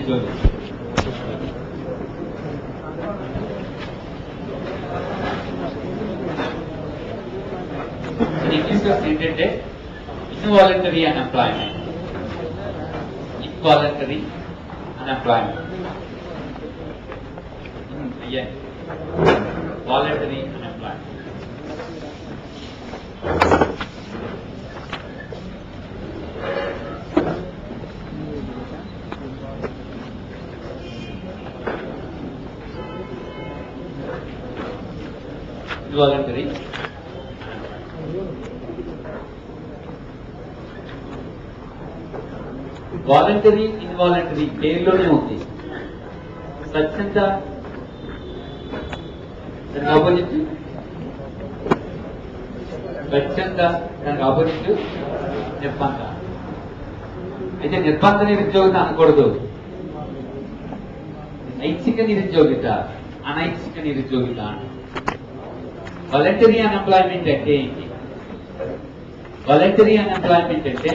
నిరుద్యోగి. ఇంగ్లీష్ లో ఏంటంటే involuntary unemployment. Involuntary unemployment. Voluntary unemployment. Involuntary voluntary involuntary పేర్లోనే ఉంది. స్వచ్ఛంద దానికి ఆపోజిట్, స్వచ్ఛంద దానికి ఆపోజిట్ నిర్బంధ. అయితే నిర్బంధ నిరుద్యోగిత అనకూడదు. ఐచ్ఛిక నిరుద్యోగిత, అనైచ్ఛిక నిరుద్యోగిత. వాలంటరీ అన్ఎంప్లాయ్మెంట్ అంటే ఏంటి? వాలంటరీ అన్ఎంప్లాయ్మెంట్ అంటే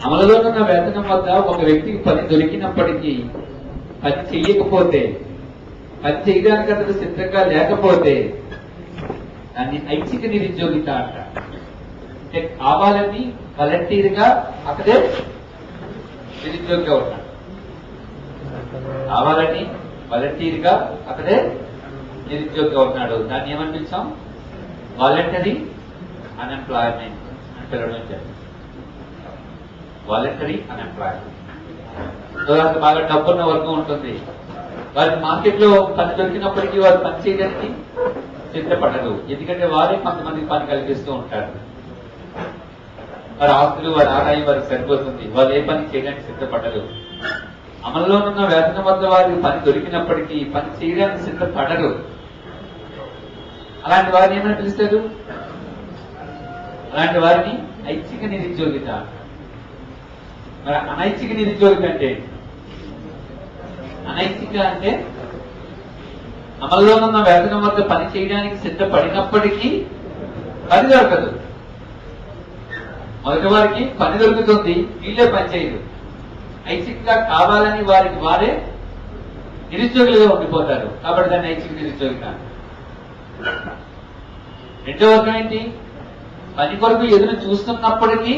అమలులో ఉన్న వేతనం వద్ద ఒక వ్యక్తికి పని దొరికినప్పటికీ పని చెయ్యకపోతే, పని చేయడానికి అతను సిద్ధంగా లేకపోతే దాన్ని ఐచ్ఛిక నిరుద్యోగిత అంట. అంటే కావాలని వాలంటీర్గా అక్కడే నిరుద్యోగిగా ఉన్నాడు. కావాలని వాలంటీర్గా అక్కడే నిరుద్యోగిగా ఉన్నాడు. దాన్ని ఏమని పిలిచాం? వాలంటరీ అన్ఎంప్లాయ్మెంట్ అని పిలవడం జరిగింది. Voluntary unemployment. బాగా డబ్బున్న వర్గం ఉంటుంది. వారికి మార్కెట్ లో పని దొరికినప్పటికీ వారు పని చేయడానికి సిద్ధపడరు. ఎందుకంటే వారే కొంతమందికి పని కల్పిస్తూ ఉంటారు. వారి ఆస్తులు, వారి ఆదాయం వారికి సరిపోతుంది. వాళ్ళు ఏ పని చేయడానికి సిద్ధపడరు. అమల్లోనున్న వేతనం వద్ద వారికి పని దొరికినప్పటికీ పని చేయడానికి సిద్ధపడరు. అలాంటి వారిని ఏమని పిలుస్తారు? అలాంటి వారిని ఐచ్ఛిక నిరుద్యోగిత. మరి అనైచ్ఛిక నిరుద్యోగిత అంటే, అనైచ్ఛిక అంటే అమల్లోనున్న వేతనం వద్ద పని చేయడానికి సిద్ధపడినప్పటికీ పని దొరకదు. మొదటి వారికి పని దొరుకుతుంది, వీళ్ళే పని చేయరు. ఐచ్ఛికంగా కావాలని వారికి వారే నిరుద్యోగులుగా ఉండిపోతారు. కాబట్టి దాన్ని ఐచ్ఛిక నిరుద్యోగిత. రెండో వర్గం ఏంటి? పని కొరకు ఎదురు చూస్తున్నప్పటికీ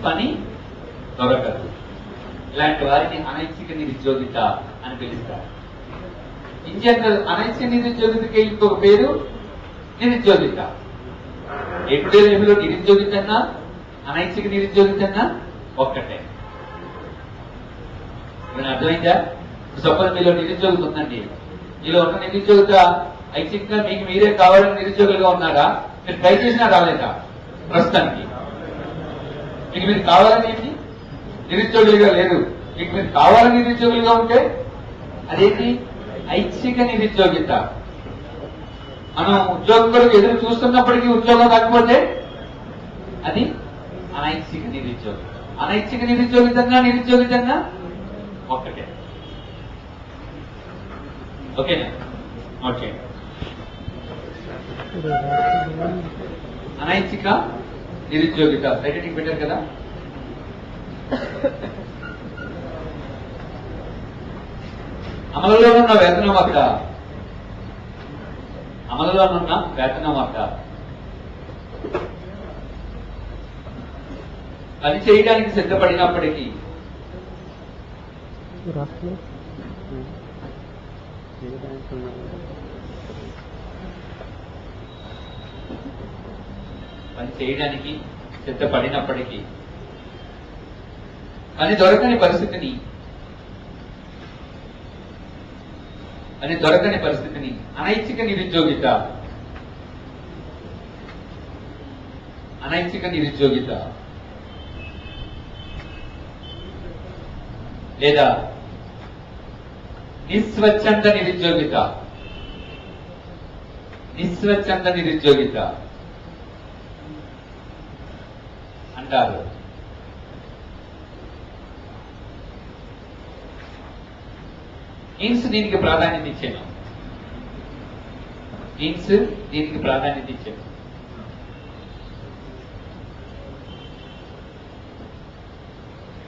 పని దొరకదు. ఇలాంటి వారిని అనైచ్ఛిక నిరుద్యోగిత అని పిలుస్తారు. ఇన్ జనరల్ అనైచ్ఛిక నిరుద్యోగితకి ఇంకొక పేరు నిరుద్యోగిత. ఎప్పుడే లెవెల్లో నిరుద్యోగిత అన్నా అనైచ్ఛిక నిరుద్యోగిత అన్నా ఒక్కటే. అర్థమైందా? సపోజ్ మీలో నిరుద్యోగిత ఉందండి. మీలో ఉన్న నిరుద్యోగిత ఐచ్ఛికంగా మీకు మీరే కావాలని నిరుద్యోగులుగా ఉన్నారా? మీరు ట్రై చేసినా రాలేదా? ప్రస్తుతానికి మీకు మీరు కావాలని ఏంటి? నిరుద్యోగులుగా లేదు. మీకు మీరు కావాలని నిరుద్యోగులుగా ఉంటే అదేంటి? ఐచ్ఛిక నిరుద్యోగిత. మనం ఉద్యోగం కొరకు ఎదురు చూస్తున్నప్పటికీ ఉద్యోగం రాకపోతే అది అనైచ్ఛిక నిరుద్యోగిత. అనైచ్ఛిక నిరుద్యోగితంగా ఒక్కటే. ఓకేనా? ఓకే. అనైచ్ఛిక నిరుద్యోగిత రైటింగ్ పెట్టారు కదా. అమలులో ఉన్న వేతనం వద్ద పని చేయడానికి సిద్ధపడినప్పటికీ పని దొరకని పరిస్థితిని అనైచ్ఛిక నిరుద్యోగిత లేదా నిస్వచ్ఛంద నిరుద్యోగిత అంటారు. దీనికి ప్రాధాన్యత ఇచ్చాను.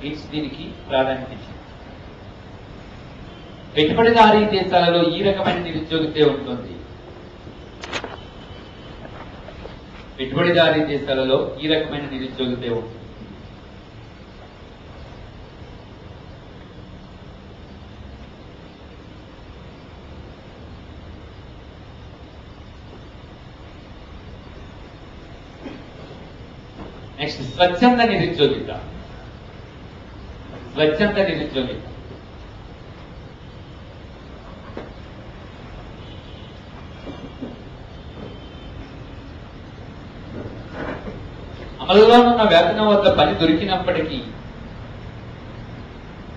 దీనికి ప్రాధాన్యత ఇచ్చింది. పెట్టుబడిదారీ దేశాలలో ఈ రకమైన నిరుద్యోగితే ఉంటుంది. పెట్టుబడిదారీ దేశాలలో ఈ రకమైన నిరుద్యోగితే ఉంటుంది. నెక్స్ట్ స్వచ్ఛంద నిరుద్యోగిత. స్వచ్ఛంద నిరుద్యోగిత అమలులోనున్న వేతనం వద్ద పని దొరికినప్పటికీ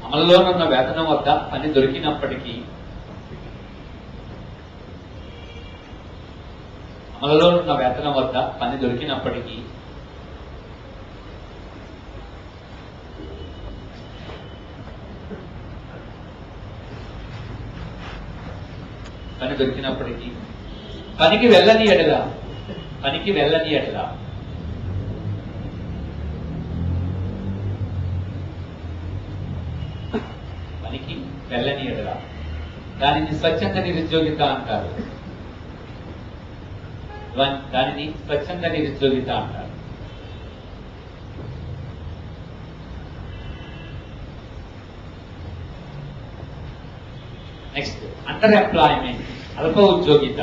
అమలులోనున్న వేతనం వద్ద పని దొరికినప్పటికీ అమలులోనున్న వేతనం వద్ద పని దొరికినప్పటికీ పనికి వెళ్ళని ఎడల పనికి వెళ్ళని ఎడల పనికి వెళ్ళని ఎడల దానిని స్వచ్ఛంద నిరుద్యోగిత అంటారు. దానిని స్వచ్ఛంద నిరుద్యోగిత అంటారు. నెక్స్ట్ అండర్ ఎంప్లాయ్మెంట్, అల్ప ఉద్యోగిత.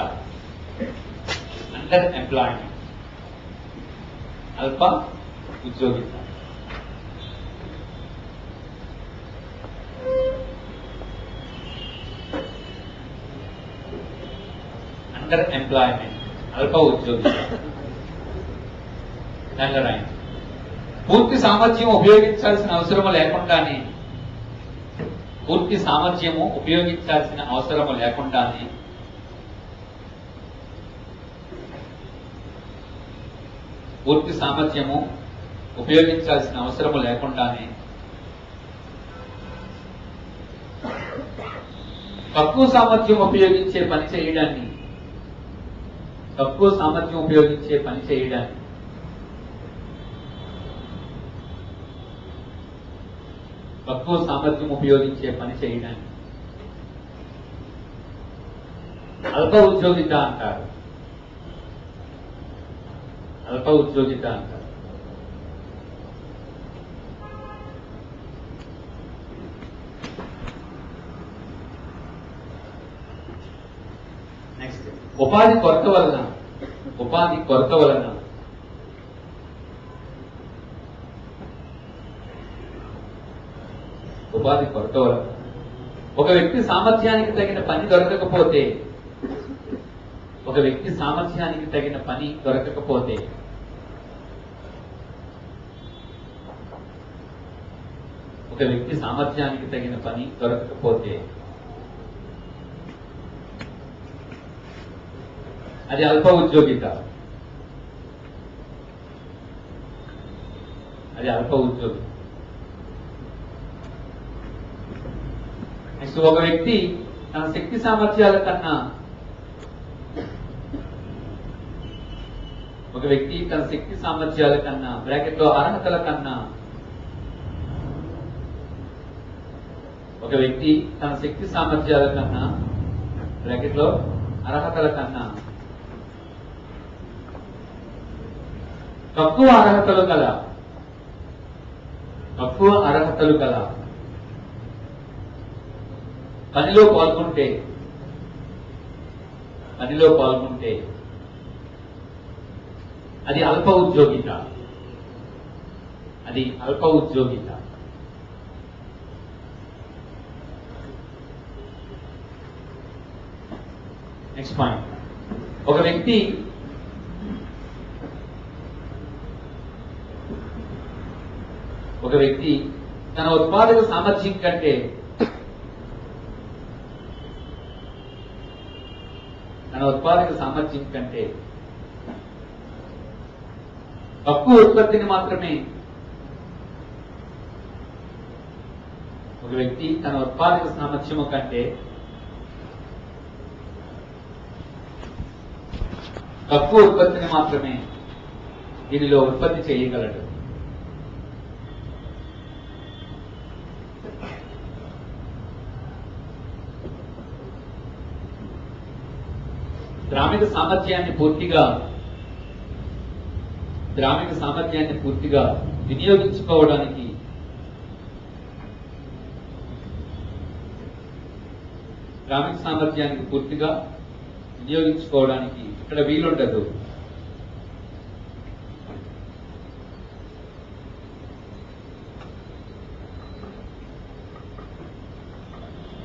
అండర్ ఎంప్లాయ్మెంట్, అల్ప ఉద్యోగిత. అండర్ ఎంప్లాయ్మెంట్, అల్ప ఉద్యోగిత. పూర్తి సామర్థ్యం ఉపయోగించాల్సిన అవసరము లేకుండానే పూర్తి సామర్థ్యము ఉపయోగించాల్సిన అవసరము లేకుండానే పూర్తి సామర్థ్యము ఉపయోగించాల్సిన అవసరము లేకుండానే తక్కువ సామర్థ్యం ఉపయోగించే పని చేయడాన్ని తక్కువ సామర్థ్యం ఉపయోగించే పని చేయడాన్ని తక్కువ సామర్థ్యం ఉపయోగించే పని చేయడానికి అల్ప ఉద్యోగిత అంటారు. అల్ప ఉద్యోగిత అంటారు. నెక్స్ట్ ఉపాధి కొరత వలన ఉపాధి కొరత వలన ఉపాధి కొరత వలన ఒక వ్యక్తి సామర్థ్యానికి తగిన పని దొరకకపోతే ఒక వ్యక్తి సామర్థ్యానికి తగిన పని దొరకకపోతే ఒక వ్యక్తి సామర్థ్యానికి తగిన పని దొరకకపోతే అది అల్ప ఉద్యోగిత. అది అల్ప ఉద్యోగిత. నెక్స్ట్ ఒక వ్యక్తి తన శక్తి సామర్థ్యాల కన్నా ఒక వ్యక్తి తన శక్తి సామర్థ్యాల కన్నా బ్రాకెట్లో అర్హతల కన్నా ఒక వ్యక్తి తన శక్తి సామర్థ్యాల కన్నా బ్రాకెట్లో అర్హతల కన్నా తక్కువ అర్హతలు గల పనిలో పాల్గొంటే అది అల్ప ఉద్యోగిత. అది అల్ప ఉద్యోగిత. నెక్స్ట్ పాయింట్, ఒక వ్యక్తి తన ఉత్పాదక సామర్థ్యం కంటే తక్కువ ఉత్పత్తిని మాత్రమే ఒక వ్యక్తి తన ఉత్పాదక సామర్థ్యము కంటే తక్కువ ఉత్పత్తిని మాత్రమే దీనిలో ఉత్పత్తి చేయగలడు. శ్రామిక సామర్థ్యాన్ని పూర్తిగా వినియోగించుకోవడానికి ఇక్కడ వీలుండదు.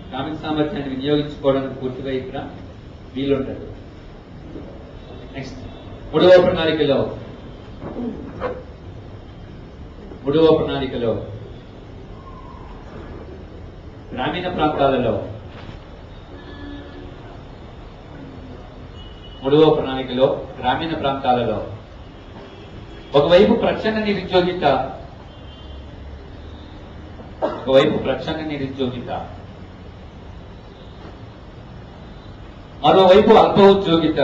శ్రామిక సామర్థ్యాన్ని వినియోగించుకోవడానికి పూర్తిగా ఇక్కడ వీలుండదు. నెక్స్ట్ మూడవ ప్రణాళికలో గ్రామీణ ప్రాంతాలలో ఒకవైపు ప్రచ్ఛన్న నిరుద్యోగిత, మరోవైపు అల్ప ఉద్యోగిత,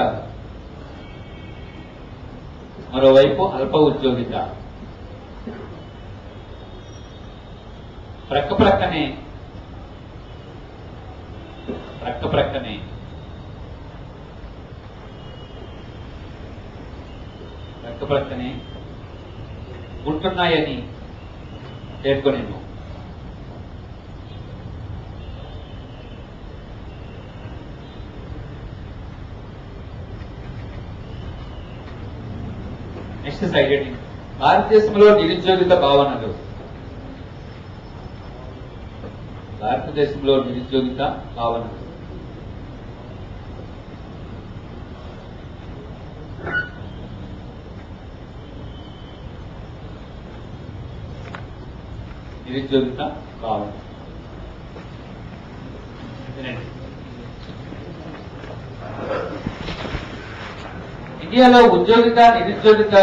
ప్రక్కనే ఉంటున్నాయని పేర్కొనేను. నెక్స్ట్ సైడ్ హెడ్డింగ్ భారతదేశంలో నిరుద్యోగిత భావనలు. ఇండియాలో నిరుద్యోగిత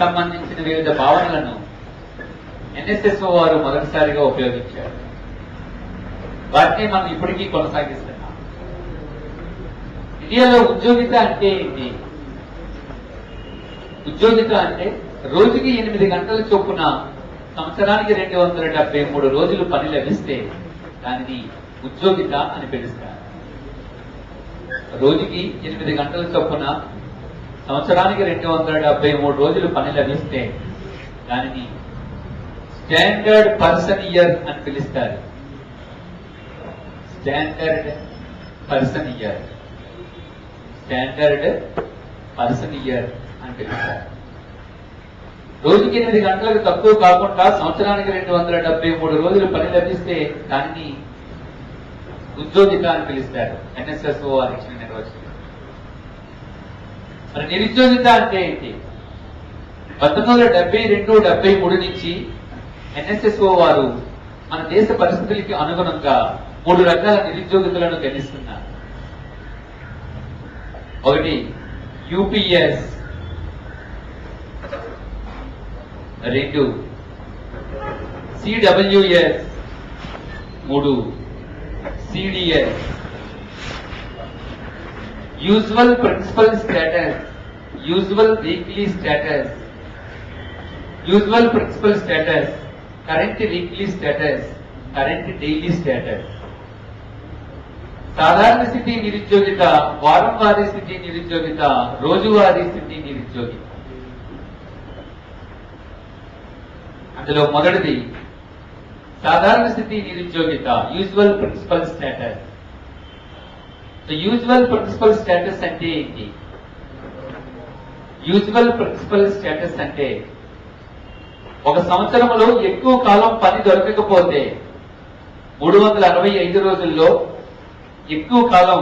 సంబంధించిన వివిధ భావనలను ఎన్ఎస్ఎస్ఓ వారు మొదటిసారిగా ఉపయోగించారు. వాటిని మనం ఇప్పటికీ కొనసాగిస్తున్నాం. ఇండియాలో ఉద్యోగిత అంటే ఏంటి? ఉద్యోగిత అంటే రోజుకి 8 గంటల చొప్పున సంవత్సరానికి 273 రోజులు పని లభిస్తే దానిని ఉద్యోగిత అని పిలుస్తారు. రోజుకి 8 గంటల చొప్పున సంవత్సరానికి 273 రోజులు పని లభిస్తే దానిని స్టాండర్డ్ పర్సన్ ఇయర్ అని పిలుస్తారు. స్టాండర్డ్ పర్సన్ ఇయర్ అని పిలుస్తారు. రోజుకి 8 గంటలకు తక్కువ కాకుండా సంవత్సరానికి 273 రోజులు పని లభిస్తే దానిని ఉద్యోగిత అని పిలుస్తారు. ఎన్ఎస్ఎస్ఓ వారు ఇచ్చిన నిర్వచనం. మరి నిరుద్యోగిత అంటే ఏంటి? 1972-73 నుంచి ఎన్ఎస్ఎస్ఓ వారు మన దేశ పరిస్థితులకి అనుగుణంగా 3 రకాల నిరుద్యోగితులను గణిస్తున్నారు. ఒకటి UPS, 2 CWS, 3 CDS. Usual principal status, usual weekly status, usual principal status, current weekly status, current daily status. సాధారణ స్థితి నిరుద్యోగిత, వారం వారీ స్థితి నిరుద్యోగిత, రోజువారీ స్థితి నిరుద్యోగిత. అందులో మొదటిది సాధారణ స్థితి నిరుద్యోగిత, usual principal status. Usual principal status అంటే ఏంటి? యూజువల్ ప్రిన్సిపల్ స్టేటస్ అంటే ఒక సంవత్సరంలో ఎక్కువ కాలం పని దొరకకపోతే 365 రోజుల్లో ఎక్కువ కాలం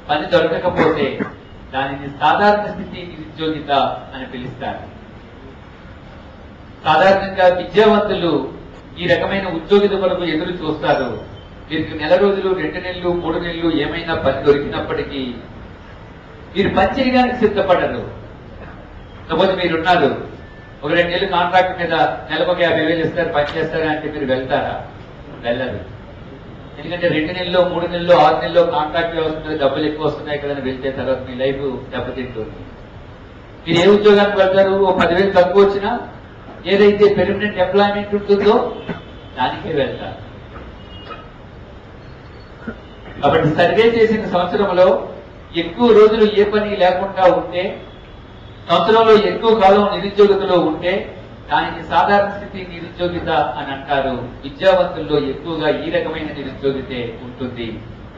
పని దొరకకపోతే దానిని సాధారణ స్థితి నిరుద్యోగిత అని పిలుస్తారు. సాధారణంగా విద్యావంతులు ఈ రకమైన ఉద్యోగిత కొరకు ఎదురు చూస్తారు. వీరికి 1 రోజులు, 2 నెలలు, 3 నెలలు ఏమైనా పని దొరికినప్పటికీ మీరు పని చేయడానికి సిద్ధపడరు. సపోజ్ మీరున్నారు, ఒక 2 నెలలు కాంట్రాక్ట్ మీద నెలకు 50,000 ఇస్తారు, పని చేస్తారా అంటే మీరు వెళ్తారా? వెళ్ళరు. ఎందుకంటే 2 నెలల్లో, 3 నెలల్లో, 6 నెలల్లో కాంట్రాక్ట్ వ్యవస్థ మీద డబ్బులు ఎక్కువ వస్తున్నాయి కదా అని వెళ్తే తర్వాత మీ లైఫ్ దెబ్బతింటుంది. మీరు ఏ ఉద్యోగానికి వెళ్తారు? ఓ 10,000 తక్కువ వచ్చినా ఏదైతే పెర్మనెంట్ ఎంప్లాయ్మెంట్ ఉంటుందో దానికే వెళ్తారు. కాబట్టి సర్వే చేసిన సంవత్సరంలో ఎక్కువ రోజులు ఏ పని లేకుండా ఉంటే, సంవత్సరంలో ఎక్కువ కాలం నిరుద్యోగితలో ఉంటే దానికి సాధారణ స్థితి నిరుద్యోగిత అని అంటారు. విద్యావంతుల్లో ఎక్కువగా ఈ రకమైన నిరుద్యోగితే ఉంటుంది.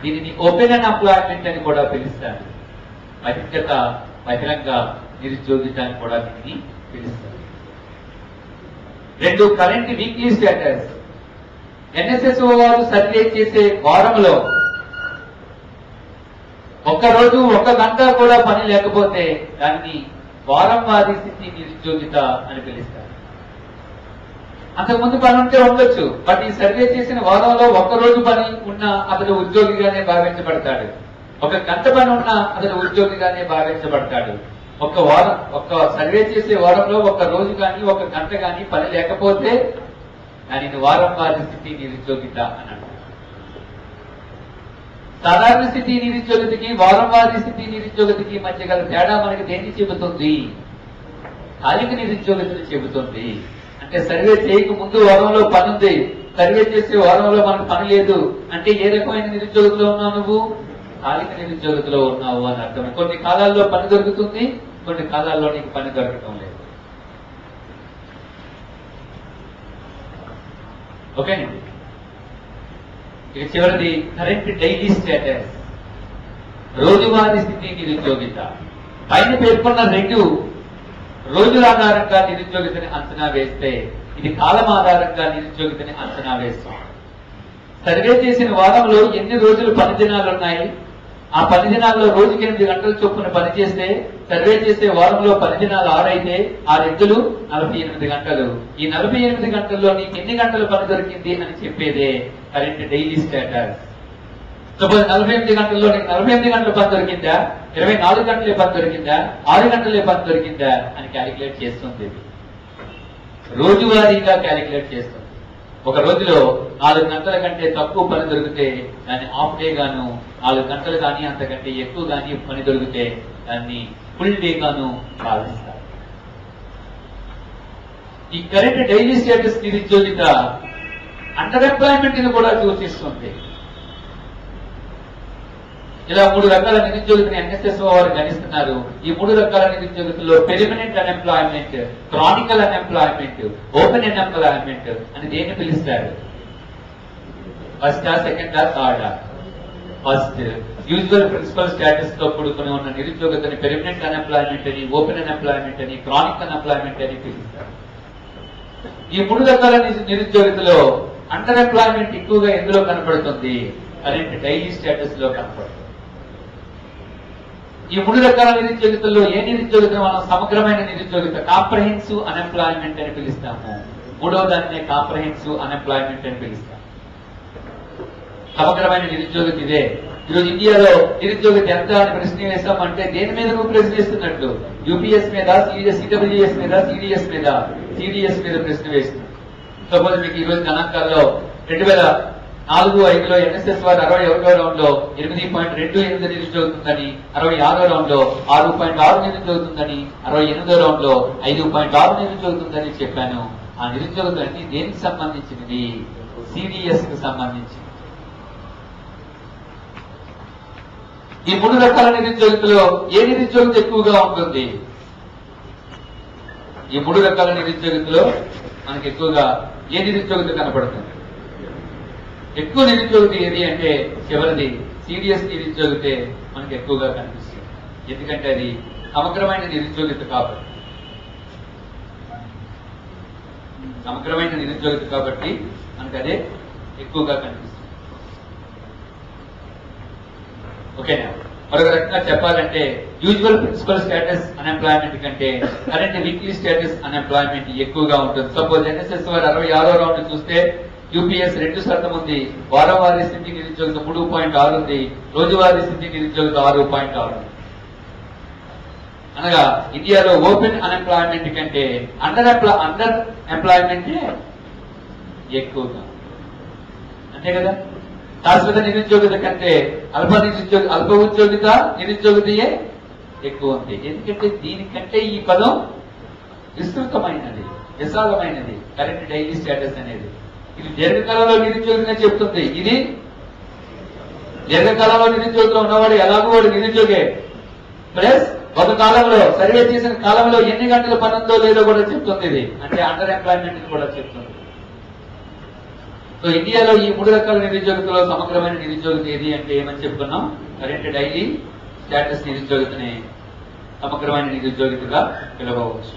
దీనిని ఓపెన్ అండ్ ఎంప్లాయ్మెంట్ అని కూడా పిలుస్తారు. బహిర్గత బహిరంగ నిరుద్యోగిత అని కూడా దీన్ని పిలుస్తారు. 2 కరెంట్ వీక్లీ స్టేటస్. ఎన్ఎస్ఎస్ వారు సర్వే చేసే వారంలో ఒక్కరోజు 1 గంట కూడా పని లేకపోతే దాన్ని వారం వారీ స్థితి నిరుద్యోగిత అని పిలుస్తారు. అంతకుముందు పని ఉంటే ఉండొచ్చు, బట్ ఈ సర్వే చేసిన వారంలో 1 రోజు పని ఉన్నా అతడు ఉద్యోగిగానే భావించబడతాడు. 1 గంట పని ఉన్నా అతడు ఉద్యోగిగానే భావించబడతాడు. ఒక సర్వే చేసే వారంలో 1 రోజు కానీ 1 గంట కానీ పని లేకపోతే దానిని వారం వారి స్థితి నిరుద్యోగిత అని అంటారు. సాధారణ స్థితి నిరుద్యోగితకి వారం వారి స్థితి నిరుద్యోగితకి మధ్య గల తేడా మనకి దేన్ని చెబుతుంది? కాలిక నిరుద్యోగితను చెబుతుంది. అంటే సర్వే చేయక ముందు వారంలో పని ఉంది, సర్వే చేసే వారంలో మనకు పని లేదు అంటే ఏ రకమైన నిరుద్యోగితలో ఉన్నావు నువ్వు? కాలిక నిరుద్యోగితలో ఉన్నావు అని అర్థం. కొన్ని కాలాల్లో పని దొరుకుతుంది, కొన్ని కాలాల్లో నీకు పని దొరకటం లేదు. ఓకేనండి. ఇక చివరిది కరెంట్ డైలీ స్టేటస్, రోజువారీ స్థితి నిరుద్యోగిత. పైన పేర్కొన్న 2 రోజుల ఆధారంగా నిరుద్యోగితని అంచనా వేస్తే, ఇది కాలం ఆధారంగా నిరుద్యోగితని అంచనా వేస్తాం. సర్వే చేసిన వారంలో ఎన్ని రోజులు పని దినాలు ఉన్నాయి, ఆ పని దినాల్లో రోజుకి 8 గంటల చొప్పున పని చేస్తే, సర్వే చేసే వారంలో పని దినాలు 6 అయితే 6 48 గంటలు. ఈ 48 గంటల్లో నీకు ఎన్ని గంటలు పని దొరికింది అని చెప్పేదే కరెంట్ డైలీ స్టేటస్. సపోజ్ 48 గంటల్లో నీకు 48 గంటల పని దొరికిందా, 24 గంటలే పని దొరికిందా, 6 గంటలే పని దొరికిందా అని క్యాలిక్యులేట్ చేస్తుంది. రోజువారీగా క్యాలిక్యులేట్ చేస్తుంది. ఒక రోజులో 4 గంటల కంటే తక్కువ పని దొరికితే దాన్ని హాఫ్ డే గాను, 4 గంటలు కానీ అంతకంటే ఎక్కువ కానీ పని దొరికితే దాన్ని ఫుల్ డే గాను భావిస్తారు. ఈ కరెంట్ డైలీ స్టేటస్ నిరుద్యోగిత అండర్ ఎంప్లాయ్మెంట్ ని కూడా సూచిస్తుంది. ఇలా 3 రకాల నిరుద్యోగితని ఎన్ఎస్ఎస్ వారు గణిస్తున్నారు. ఈ 3 రకాల నిరుద్యోగితలో permanent unemployment, chronical unemployment, open unemployment అని దేన్ని పిలుస్తారు? ఫస్టా, సెకండా, థర్డా? ఫస్ట్ యూజువల్ ప్రిన్సిపల్ స్టేటస్ తో కూడుకుని ఉన్న నిరుద్యోగితని పెర్మనెంట్ అన్ఎంప్లాయ్మెంట్ అని, ఓపెన్ అన్ఎంప్లాయ్మెంట్ అని, క్రానిక్ అన్ఎంప్లాయ్మెంట్ అని పిలుస్తారు. ఈ 3 రకాల నిరుద్యోగితలో అండర్ ఎంప్లాయ్మెంట్ ఎక్కువగా ఎందులో కనపడుతుంది? కరెంట్ డైలీ స్టేటస్ లో కనపడుతుంది. ఈ 3 రకాల నిరుద్యోగితల్లో ఏ నిరుద్యోగిత మనం సమగ్రమైన నిరుద్యోగిత, కాంప్రహెన్సివ్ అన్ఎంప్లాయ్మెంట్ అని పిలుస్తాము. 3వ దాన్నే కాంప్రహెన్సివ్ అన్ఎంప్లాయ్మెంట్ అని పిలుస్తాం. సమగ్రమైన నిరుద్యోగిత ఇదే. ఈరోజు ఇండియాలో నిరుద్యోగిత ఎంత అని ప్రశ్న వేస్తామంటే దేని మీద నువ్వు ప్రశ్న వేస్తున్నట్లు? యూపీఎస్ మీద, సిడబ్ల్యూఎస్ మీద, సిడిఎస్ మీద ప్రశ్న వేస్తుంది. సపోజ్ మీకు ఈరోజు గణాంకాల్లో 2004-05లో ఎన్ఎస్ఎస్ వారు 61వ రౌండ్ లో 8.28 నిరుద్యోగుతుందని, 66వ రౌండ్ లో 6.6 నిరుద్యోగుతుందని, 68వ రౌండ్ లో 5.6 నిరుద్యోగుతుందని చెప్పాను. ఆ నిరుద్యోగులు అన్ని దేనికి సంబంధించినది? సిడిఎస్ కి సంబంధించింది. ఈ 3 రకాల నిరుద్యోగితలో ఏ నిరుద్యోగిత ఎక్కువగా ఉంటుంది? ఈ 3 రకాల నిరుద్యోగితలో మనకి ఎక్కువగా ఏ నిరుద్యోగిత కనపడుతుంది? ఎక్కువ నిరుద్యోగిత ఏది అంటే చివరిది సిడిఎస్ నిరుద్యోగితే మనకి ఎక్కువగా కనిపిస్తుంది. ఎందుకంటే అది సమగ్రమైన నిరుద్యోగిత కాబట్టి. సమగ్రమైన నిరుద్యోగిత కాబట్టి మనకి అదే ఎక్కువగా కనిపిస్తుంది. ఓకేనా? మరొక రకంగా చెప్పాలంటే యూజువల్ ప్రిన్సిపల్ స్టేటస్ అన్ఎంప్లాయ్మెంట్ కంటే కరెంట్ వీక్లీ స్టేటస్ అన్ఎంప్లాయ్మెంట్ ఎక్కువగా ఉంటుంది. సపోజ్ ఎన్ఎస్ఎస్ వారు 66వ రౌండ్ చూస్తే యూపీఎస్ 2% ఉంది, వారం వారీ స్థితి నిరుద్యోగిత 3.6 ఉంది, రోజువారీ స్థితి నిరుద్యోగిత 6.6. అనగా ఇండియాలో ఓపెన్ అన్ఎంప్లాయ్మెంట్ కంటే అండర్ ఎంప్లాయ్మెంట్ ఎక్కువగా, అంతే కదా? శాశ్వత నిరుద్యోగిత కంటే అల్ప ఉద్యోగిత నిరుద్యోగితయే ఎక్కువ ఉంది. ఎందుకంటే దీనికంటే ఈ పదం విస్తృతమైనది, విశాలమైనది. కరెంట్ డైలీ స్టేటస్ అనేది ఇది దీర్ఘకాలంలో నిరుద్యోగిగా చెప్తుంది, ఇది దీర్ఘకాలంలో నిరుద్యోగులు ఉన్నవాడు ఎలాగో వాడు నిరుద్యోగే. ప్లస్ ఒక కాలంలో సర్వే చేసిన కాలంలో ఎన్ని గంటల పని ఉందో లేదో కూడా చెప్తుంది ఇది. అంటే అండర్ ఎంప్లాయ్మెంట్ కూడా చెప్తుంది. సో ఇండియాలో ఈ 3 రకాల నిరుద్యోగితలో సమగ్రమైన నిరుద్యోగిత ఏది అంటే ఏమని చెప్పుకున్నాం? కరెంట్ డైలీ స్టేటస్ నిరుద్యోగితని సమగ్రమైన నిరుద్యోగితగా పిలవవచ్చు.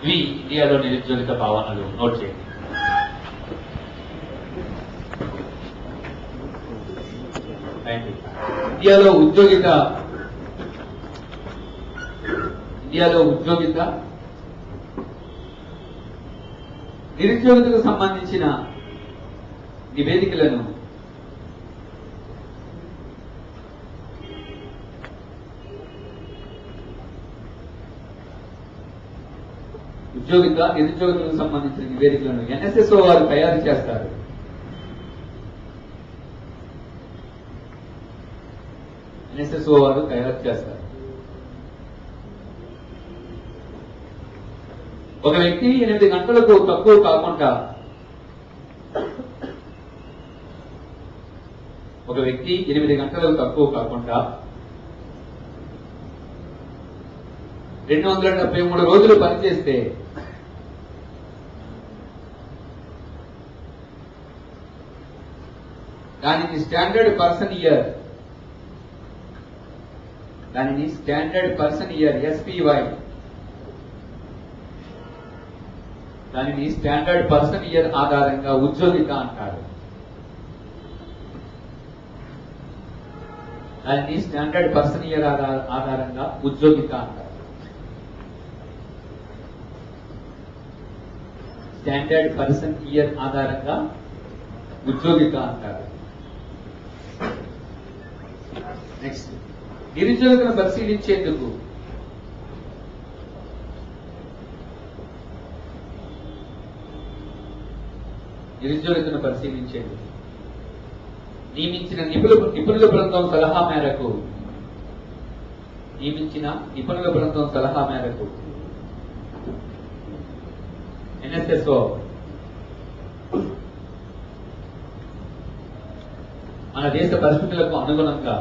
ఇవి ఇండియాలో నిరుద్యోగిత భావనలు. నోట్ చేయండి. ఇండియాలో ఉద్యోగిత నిరుద్యోగితకు సంబంధించిన నివేదికలను నిరుద్యోగితకు సంబంధించిన నివేదికలను ఎన్ఎస్ఎస్ఓ వారు తయారు చేస్తారు. ఎన్ఎస్ఎస్ఓ వారు తయారు చేస్తారు. ఒక వ్యక్తి 8 గంటలకు తక్కువ కాకుండా 273 రోజులు పనిచేస్తే దానిని స్టాండర్డ్ పర్సన్ ఇయర్ SPY దానిని స్టాండర్డ్ పర్సన్ ఇయర్ ఆధారంగా ఉద్యోగిత అంటారు. స్టాండర్డ్ పర్సన్ ఇయర్ ఆధారంగా ఉద్యోగిత అంటారు. నెక్స్ట్, నిరుద్యోగులను పరిశీలించేందుకు నియమించిన నిపుణుల బృందం సలహా మేరకు ఎన్ఎస్ఎస్ఓ మన దేశ పరిస్థితులకు అనుగుణంగా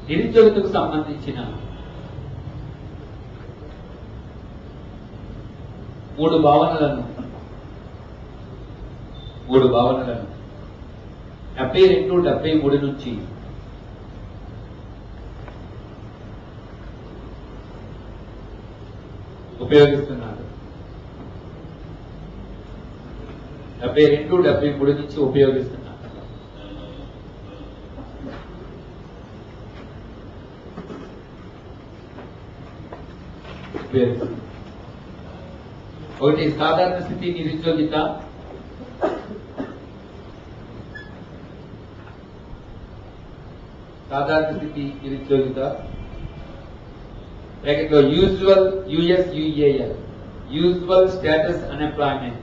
నిరుద్యోగితకు సంబంధించిన 3 భావనలను 72-73 నుంచి ఉపయోగిస్తున్నారు. 72-73 నుంచి ఉపయోగిస్తున్నారు. ఒకటి సాధారణ స్థితి నిరుద్యోగిత, బ్రాకెట్లో usual USUAL usual status unemployment.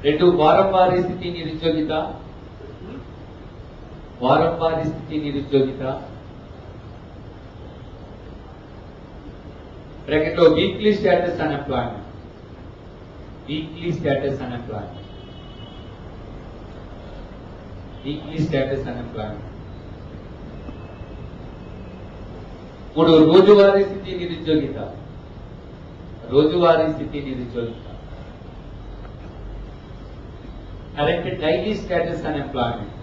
రెండు, వారం వారీ స్థితి నిరుద్యోగిత, బ్రాకెట్లో వీక్లీ స్టేటస్ అన్ఎంప్లాయ్మెంట్. మూడు, రోజువారీ స్థితి నిరుద్యోగిత. Current daily status unemployment.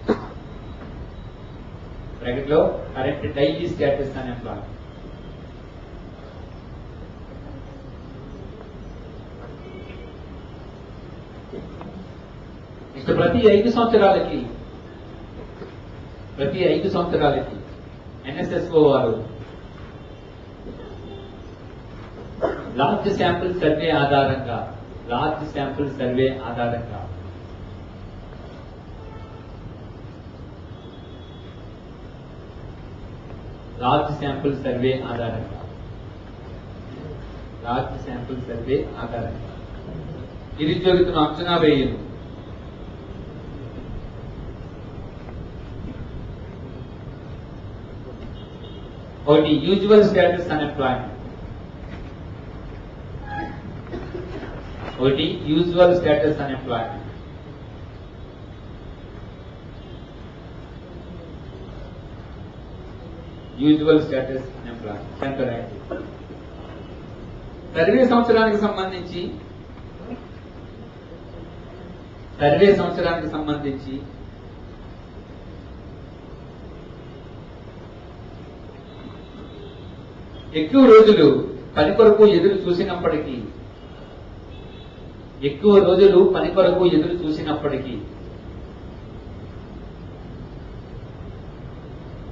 బ్రాకెట్లో కరెంట్ డైలీ స్టేటస్ అన్ఎంప్లాయ్మెంట్. ప్రతి 5 సంవత్సరాలకి ఎన్ఎస్ఎస్ఓ వారు లార్జ్ శాంపుల్ సర్వే ఆధారంగా నిరుద్యోగితను అంచనా వేయును. ఒకటి యూజువల్ స్టేటస్ అన్ఎంప్లాయ్మెంట్, ఒకటి usual status unemployment. Usual status unemployment. Survey సంవత్సరానికి సంబంధించి ఎక్కువ రోజులు పని కొరకు ఎదురు చూసినప్పటికీ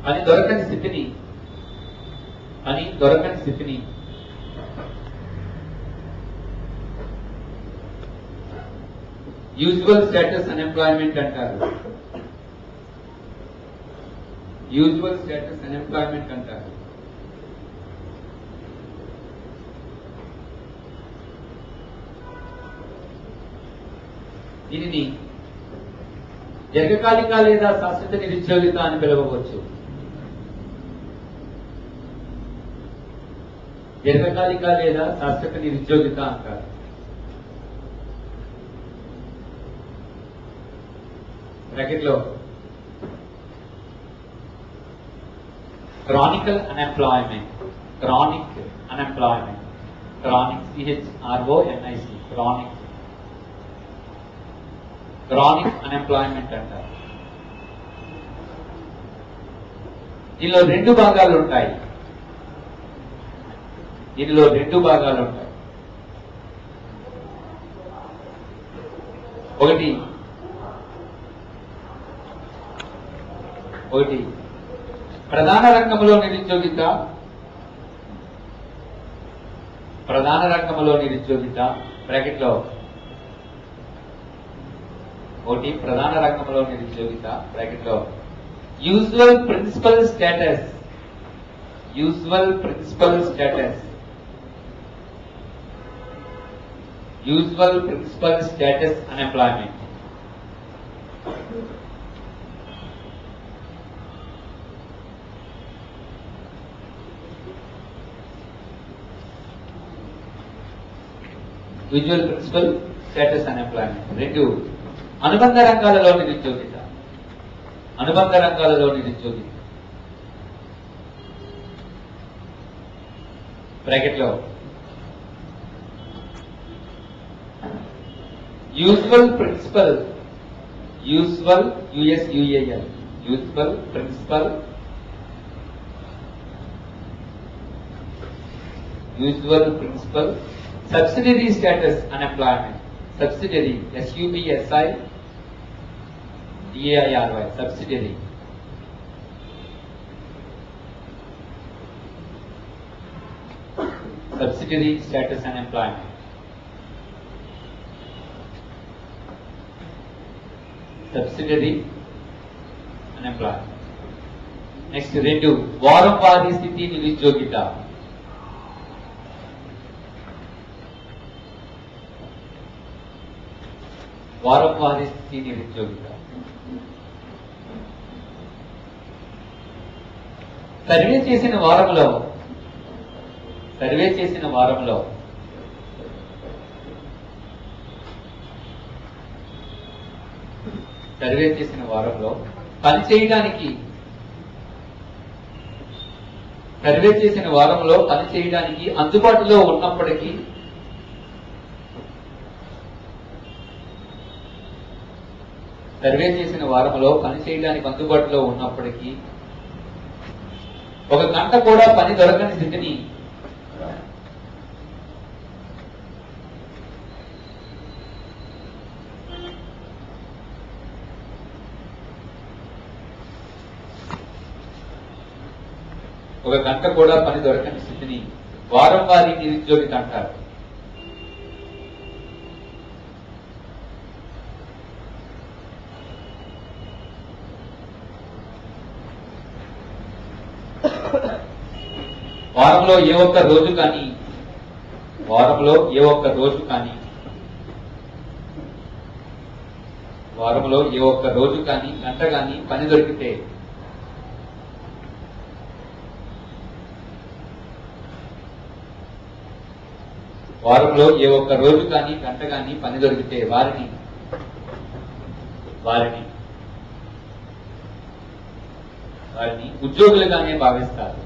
పని దొరకని స్థితిని యూజువల్ స్టేటస్ అన్ఎంప్లాయ్మెంట్ అంటారు. యూజువల్ స్టేటస్ అన్ఎంప్లాయ్మెంట్ అంటారు. దీనిని దీర్ఘకాలిక లేదా శాశ్వత నిరుద్యోగిత అని పిలవవచ్చు. దీర్ఘకాలిక లేదా శాశ్వత నిరుద్యోగిత అంటారు. బ్రాకెట్లో క్రానిక్ అన్ఎంప్లాయ్మెంట్, క్రానిక్ అన్ఎంప్లాయ్మెంట్ అంటారు. దీనిలో రెండు భాగాలు ఉంటాయి. ఒకటి ప్రధాన రంగంలో నిరుద్యోగిత, బ్రాకెట్లో ఒకటి ప్రధాన రంగంలో నిరుద్యోగిత, బ్రాకెట్లో usual principal status unemployment. Usual principal status unemployment. రెండు అనుబంధ రంగాలలో నిరుద్యోగిత, బ్రాకెట్లో usual principal subsidiary status unemployment, subsidiary subsidiary status unemployment. Next రెండు వారం వారీ స్థితి నిరుద్యోగిత. సర్వే చేసిన వారంలో పని చేయడానికి అందుబాటులో ఉన్నప్పటికీ ఒక గంట కూడా పని దొరకని స్థితిని వారం వారీ నిరుద్యోగిత అంటారు. వారంలో ఏ ఒక్క రోజు కానీ గంట కానీ పని దొరికితే వారంలో ఏ ఒక్క రోజు కానీ గంట కానీ పని దొరికితే వారిని ఉద్యోగులుగానే భావిస్తారు.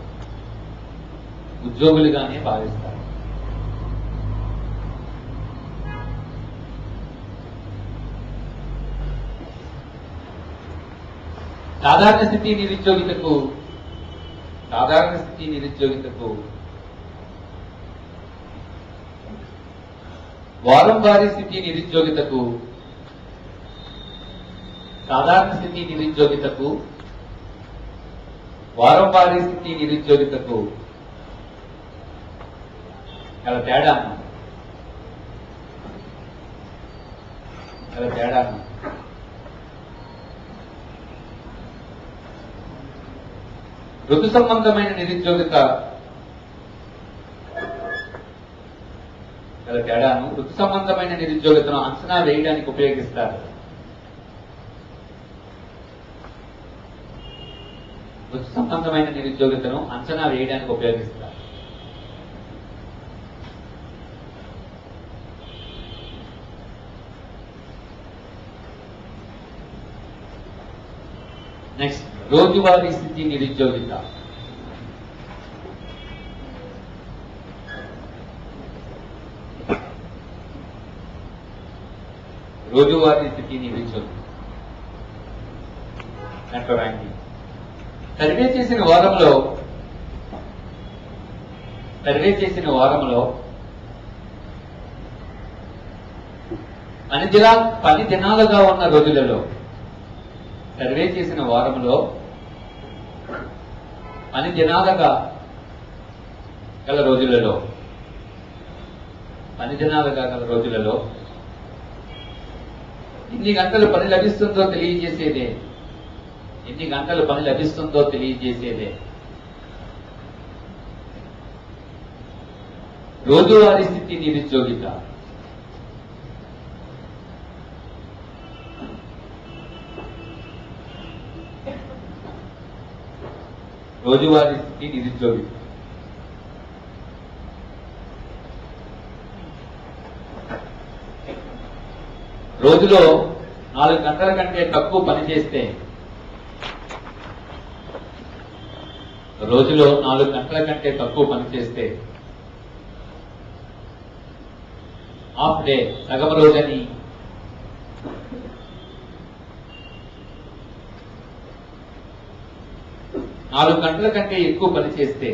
సాధారణ స్థితి నిరుద్యోగితకు వారం వారీ స్థితి నిరుద్యోగితకు సాధారణ స్థితి నిరుద్యోగితకు వారం వారీ స్థితి నిరుద్యోగితకు గల తేడాను ఋతు సంబంధమైన నిరుద్యోగిత గల తేడాను ఋతు సంబంధమైన నిరుద్యోగితను అంచనా వేయడానికి ఉపయోగిస్తారు. ఋతు సంబంధమైన నిరుద్యోగితను అంచనా వేయడానికి ఉపయోగిస్తారు. నెక్స్ట్, రోజువారీ స్థితి నిరుద్యోగిత. రోజువారీ స్థితి నిరుద్యోగిత సర్వే చేసిన వారంలో పని దినాలుగా ఉన్న రోజులలో పని దినాలుగా గల రోజులలో ఎన్ని గంటలు పని లభిస్తుందో తెలియజేసేదే రోజువారీ స్థితి నిరుద్యోగిత. రోజులో 4 గంటల కంటే తక్కువ పని చేస్తే హాఫ్ డే, సగం రోజని 4 గంటల కంటే ఎక్కువ పని చేస్తే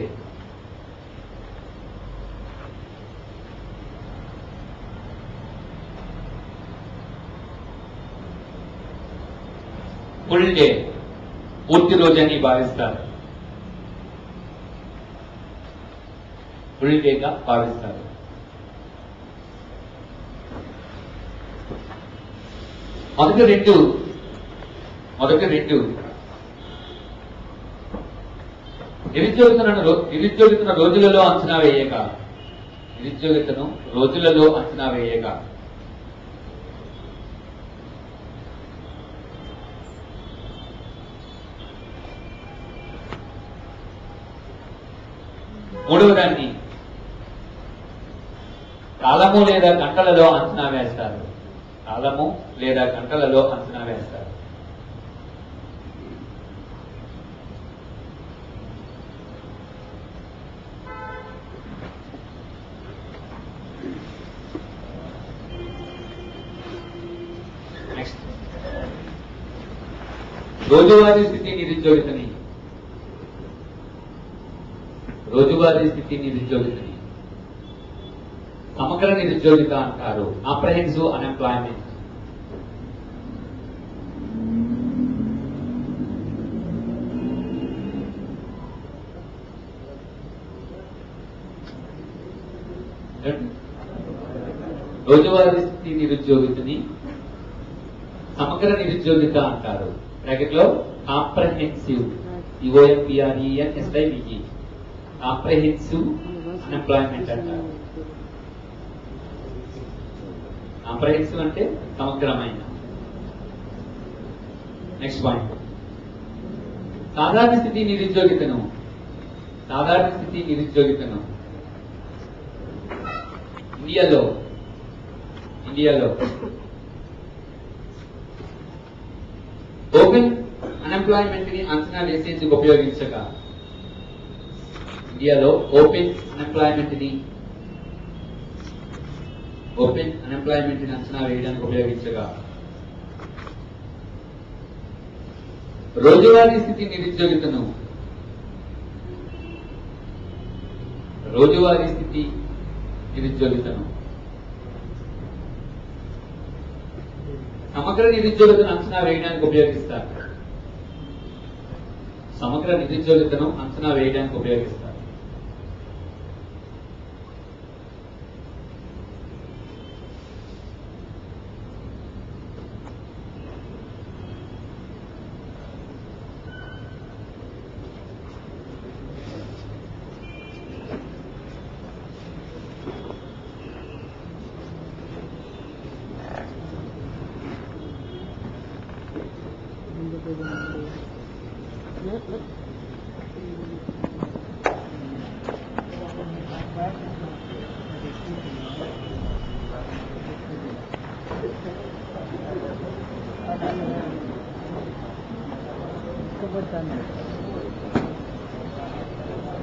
ఫుల్ డే, పూర్తి రోజని భావిస్తారు. మొదటి రెండు నిరుద్యోగితను రోజులలో అంచనా వేయక మూడవ దాన్ని కాలము లేదా గంటలలో అంచనా వేస్తారు. నెక్స్ట్, రోజువారీ స్థితి నిరుద్యోగితని సమగ్ర నిరుద్యోగిత అంటారు. Comprehensive unemployment. రోజువారీ స్థితి నిరుద్యోగితని సమగ్ర నిరుద్యోగిత అంటారు. బ్రాకెట్ లో కాంప్రహెన్సివ్, COMPRENSIVE, కాంప్రహెన్సివ్ అన్ఎంప్లాయ్మెంట్ అంటారు. కాంప్రహెన్సివ్ అంటే సమగ్రమైన. నెక్స్ట్ పాయింట్, సాధారణ స్థితి నిరుద్యోగితను ఇండియాలో ఓపెన్ అన్ఎంప్లాయ్మెంట్ ని అంచనా వేసేందుకు ఉపయోగించగా ఇండియాలో ఓపెన్ అన్ఎంప్లాయ్మెంట్ ని అంచనా వేయడానికి ఉపయోగించగా రోజువారీ స్థితి నిరుద్యోగితను సమగ్ర నిరుద్యోగితను అంచనా వేయడానికి ఉపయోగిస్తారు.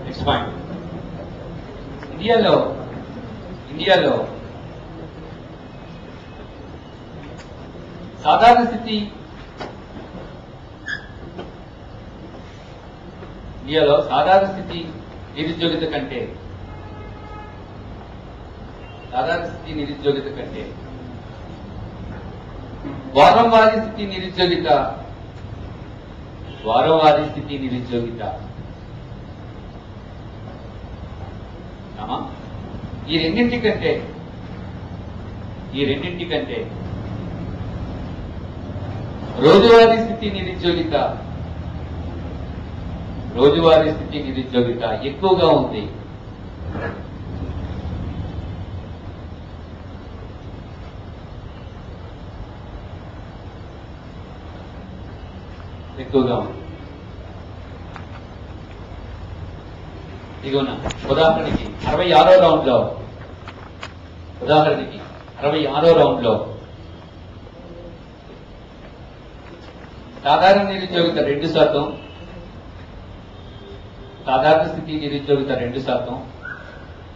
నెక్స్ట్ పాయింట్, ఇండియాలో సాధారణ స్థితి నిరుద్యోగిత కంటే వారంవారీ స్థితి నిరుద్యోగిత ఈ రెండింటికంటే రోజువారీ స్థితి నిరుద్యోగిత ఎక్కువగా ఉంది. ఇదిగోనా ఉదాహరణకి 66వ రౌండ్ లో సాధారణ నిరుద్యోగిత 2%, సాధారణ స్థితి నిరుద్యోగిత 2%,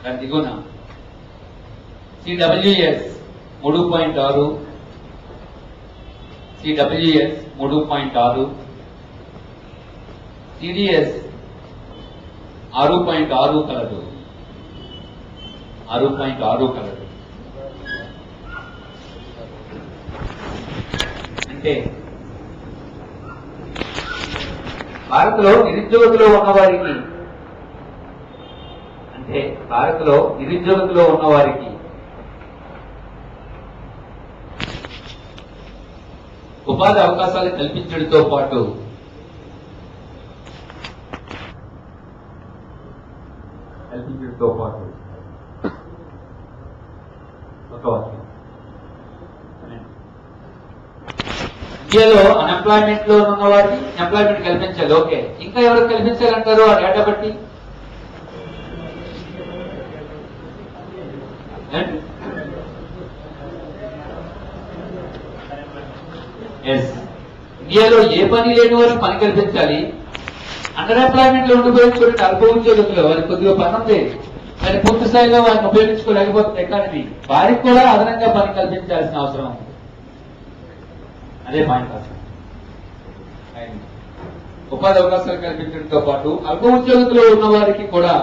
దాని దిగువన CWS 3.6, CDS 6.6 కలదు. అంటే భారత్లో నిరుద్యోగంలో ఉన్నవారికి ఉపాధి అవకాశాలు కల్పించడంతో పాటు ఇండియాలో అన్ఎంప్లాయ్మెంట్ లో ఉన్న వారికి ఎంప్లాయ్మెంట్ కల్పించాలి. ఓకే, ఇంకా ఎవరికి కల్పించాలంటారు ఆ డేటా బట్టి? ఇండియాలో ఏ పని లేని వారికి పని కల్పించాలి. అండర్ ఎంప్లాయ్మెంట్ లో ఉండిపోయి చూడండి, అల్ప ఉద్యోగులు వారికి కొద్దిగా పని ఉంది, కానీ పూర్తి స్థాయిలో వారిని ఉపయోగించుకోలేకపోతుంది ఎకానమీ, వారికి కూడా అదనంగా పని కల్పించాల్సిన అవసరం ఉంది. అదే పాయింట్. ఉపాధి అవకాశాలు కల్పించడంతో పాటు అల్ప ఉద్యోగంలో ఉన్న వారికి కూడా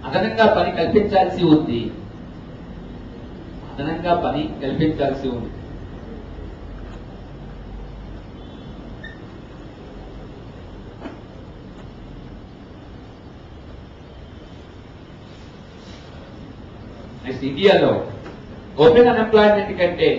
అదనంగా పని కల్పించాల్సి ఉంది. నెక్స్ట్, ఇండియాలో ఓపెన్ అన్ఎంప్లాయ్మెంట్ కంటే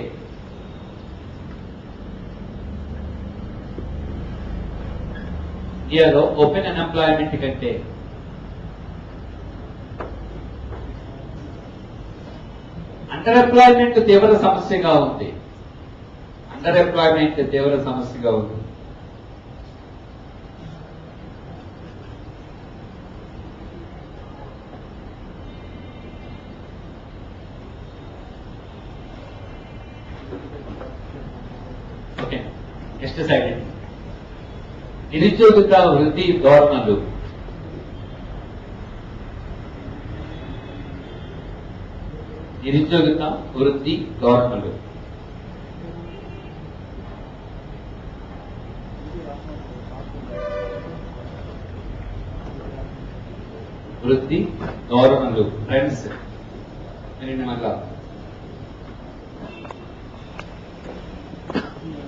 అండర్ ఎంప్లాయ్మెంట్ తీవ్ర సమస్యగా ఉంది. క్వశ్చన్. నెక్స్ట్ సైడ్ నిరుద్యోగిత వృద్ధి ధోరణులు. నిరుద్యోగిత వృద్ధి ధోరణులు. వృద్ధి ధోరణులు ఫ్రెండ్స్ మళ్ళా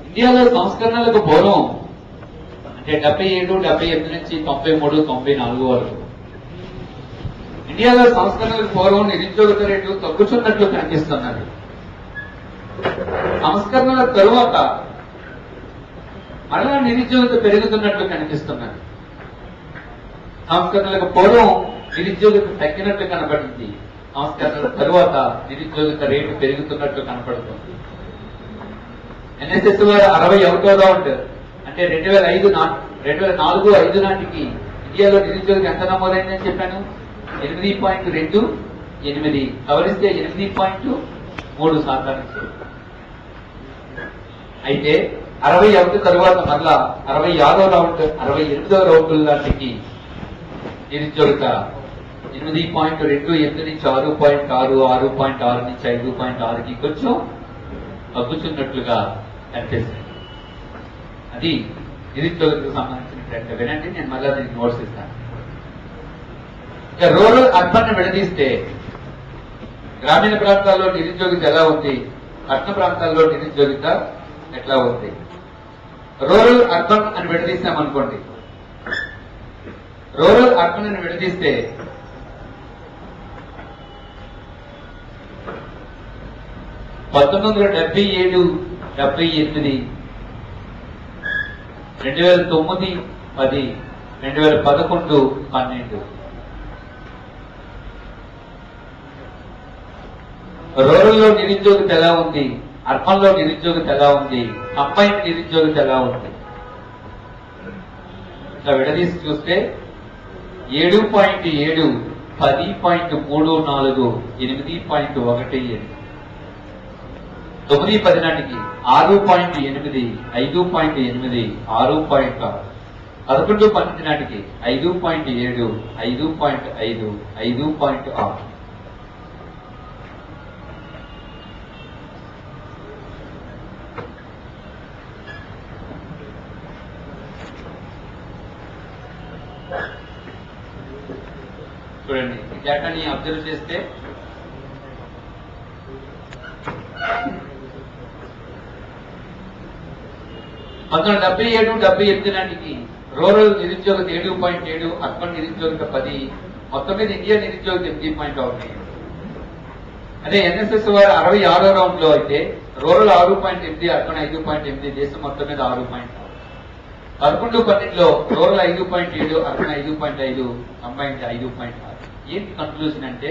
ఇండియాలో సంస్కరణలకు పూర్వం అంటే 77, 78 నుంచి 93, 94 వరకు ఇండియాలో సంస్కరణలకు పూర్వం నిరుద్యోగిత రేటు తగ్గుతున్నట్లు కనిపిస్తున్నది. సంస్కరణల తరువాత మరలా నిరుద్యోగిత పెరుగుతున్నట్లు కనిపిస్తున్నది. సంస్కరణలకు పూర్వం నిరుద్యోగిత తగ్గినట్లు కనబడింది. సంస్కరణల తరువాత నిరుద్యోగిత రేటు పెరుగుతున్నట్లు కనపడుతుంది. ఎన్ఎస్ఎస్ వారు 61వ రౌండ్ అంటే 2004-05 నాటికి ఇండియాలో నిరుద్యోగం ఎంత నమోదైందని చెప్పాను? 8.28, సవరిస్తే 8.3%. అయితే 61 తరువాత మరలా 66వ రౌండ్ 68వ రౌండ్ లాంటికి నిరుద్యోగిత 8.28 నుంచి 6.6, 6.6 నుంచి 5.6కి కొంచెం తగ్గుతున్నట్లుగా కనిపిస్తుంది. అది నిరుద్యోగితకు సంబంధించిన ట్రెండ్. వినండి, నేను మళ్ళీ దీనికి నోట్స్ ఇస్తాను. ఇక రూరల్ అర్బన్ విడదీస్తే గ్రామీణ ప్రాంతాల్లో నిరుద్యోగిత ఎలా ఉంది, పట్టణ ప్రాంతాల్లో నిరుద్యోగిత ఎట్లా ఉంది? రూరల్ అర్బన్ అని విడదీస్తామనుకోండి. రూరల్ అర్బన్ అని విడదీస్తే 1977, 78, 2009, 10, 2011, 12 రూరల్లో నిరుద్యోగిత ఎలా ఉంది, అర్బన్ లో నిరుద్యోగిత ఎలా ఉంది, కంబైన్ నిరుద్యోగిత ఎలా ఉంది? ఇట్లా విడదీసి చూస్తే 7.7, 10.34, 8.18, 9-10 నాటికి 6.8, 5.8, 6.6, 11-12 నాటికి 5.7, 5.5, 5.6. చూడండి, ఈ డేటాని అబ్జర్వ్ చేస్తే 1977-78 నాటికి రూరల్ నిరుద్యోగత 7.7, అర్బన్ నిరుద్యోగత 10, మొత్తం మీద ఇండియా నిరుద్యోగత 8.1. అదే ఎన్ఎస్ఎస్ వారు 66వ రౌండ్ లో అయితే రూరల్ 6.8, అర్బన్ 5.8, దేశం మొత్తం మీద 6.6. 11-12లో రూరల్ 5.7, అర్బన్ 5.5, కంబైన్ 5.6. ఏంటి కన్క్లూజన్ అంటే,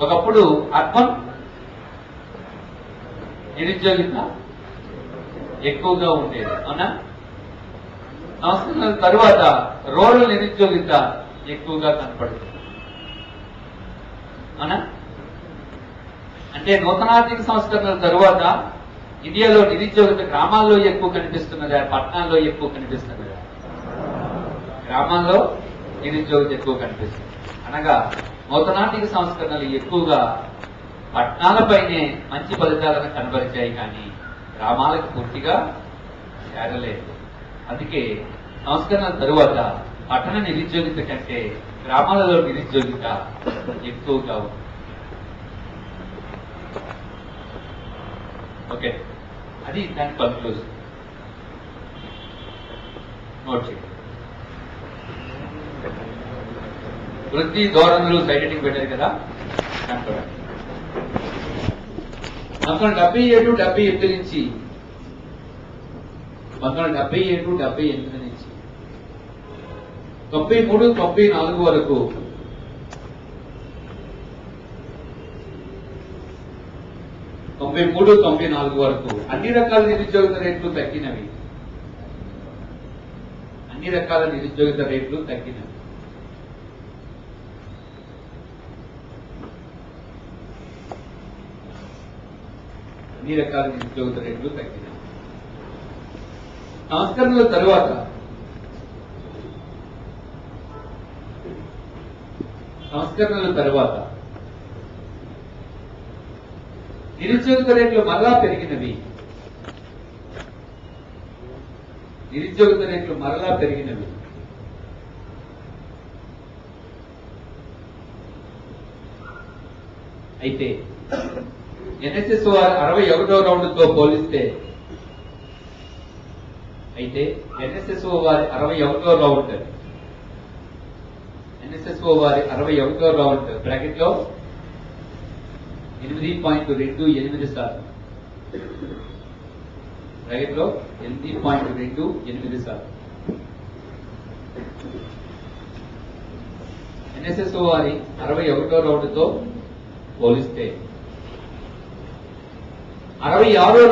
ఒకప్పుడు అర్బన్ నిరుద్యోగిత ఎక్కువగా ఉండేది, అవునా? సంవత్సరాల తరువాత రూరల్ నిరుద్యోగిత ఎక్కువగా కనపడుతుంది, అవునా? అంటే నూతనార్థిక సంస్కరణల తరువాత ఇండియాలో నిరుద్యోగిత గ్రామాల్లో ఎక్కువ కనిపిస్తున్నదా, పట్టణాల్లో ఎక్కువ కనిపిస్తున్నదా? గ్రామాల్లో నిరుద్యోగిత ఎక్కువ కనిపిస్తుంది. అనగా నూతనార్థిక సంస్కరణలు ఎక్కువగా పట్టణాలపైనే మంచి ఫలితాలను కనబరిచాయి, కానీ గ్రామాలకు పూర్తిగా చేరలేదు. అందుకే సంస్కరణల తరువాత పట్టణ నిరుద్యోగిత కంటే గ్రామాలలో నిరుద్యోగిత ఎక్కువగా ఉంది. ఓకే, అది దాని కన్క్లూజన్. నోట్ చేయండి. వృద్ధి ధోరణులు సైటెటింగ్ పెట్టారు కదా, 1977-78 నుంచి 1977-78 నుంచి 93-94 వరకు 93-94 వరకు అన్ని రకాల నిరుద్యోగిత రేట్లు తగ్గినవి. అన్ని రకాల నిరుద్యోగిత రేట్లు తగ్గినవి. అన్ని రకాల నిరుద్యోగిత రేట్లు తగ్గినవి. సంస్కరణల తరువాత నిరుద్యోగ రేట్లు మరలా పెరిగినవి. అయితే ఎన్ఎస్ఎస్ఓఆర్ 61వ రౌండ్తో పోలిస్తే ఎన్ఎస్ఎస్ఓ వారి 61వ రౌండ్ బ్రాకెట్ లో 8.28%. బ్రాకెట్ లో 8.28%. ఎన్ఎస్ఎస్ఓ వారి 61వ రౌండ్తో పోలిస్తే 66వ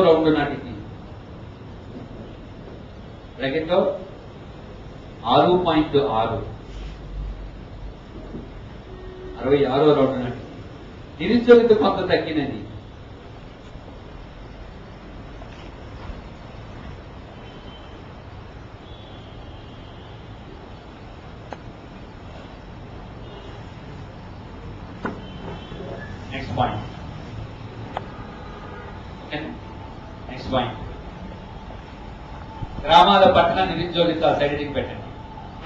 రౌండ్ నాటికి బ్రాకెట్ లో 6.6. 66వ రౌండ్ నాటికి నిరుద్యోగిత కొంత తగ్గినది. నెక్స్ట్ పాయింట్ గ్రామాల పట్టణ నిరుద్యోగిత సైడింగ్ పెట్టండి.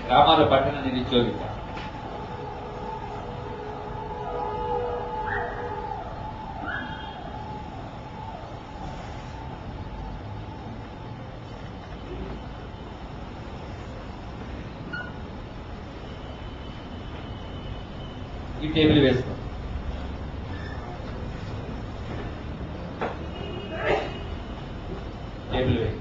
గ్రామాల పట్టణ నిరుద్యోగిత ఈ టేబుల్ వేసుకో. టేబుల్ వేసుకో.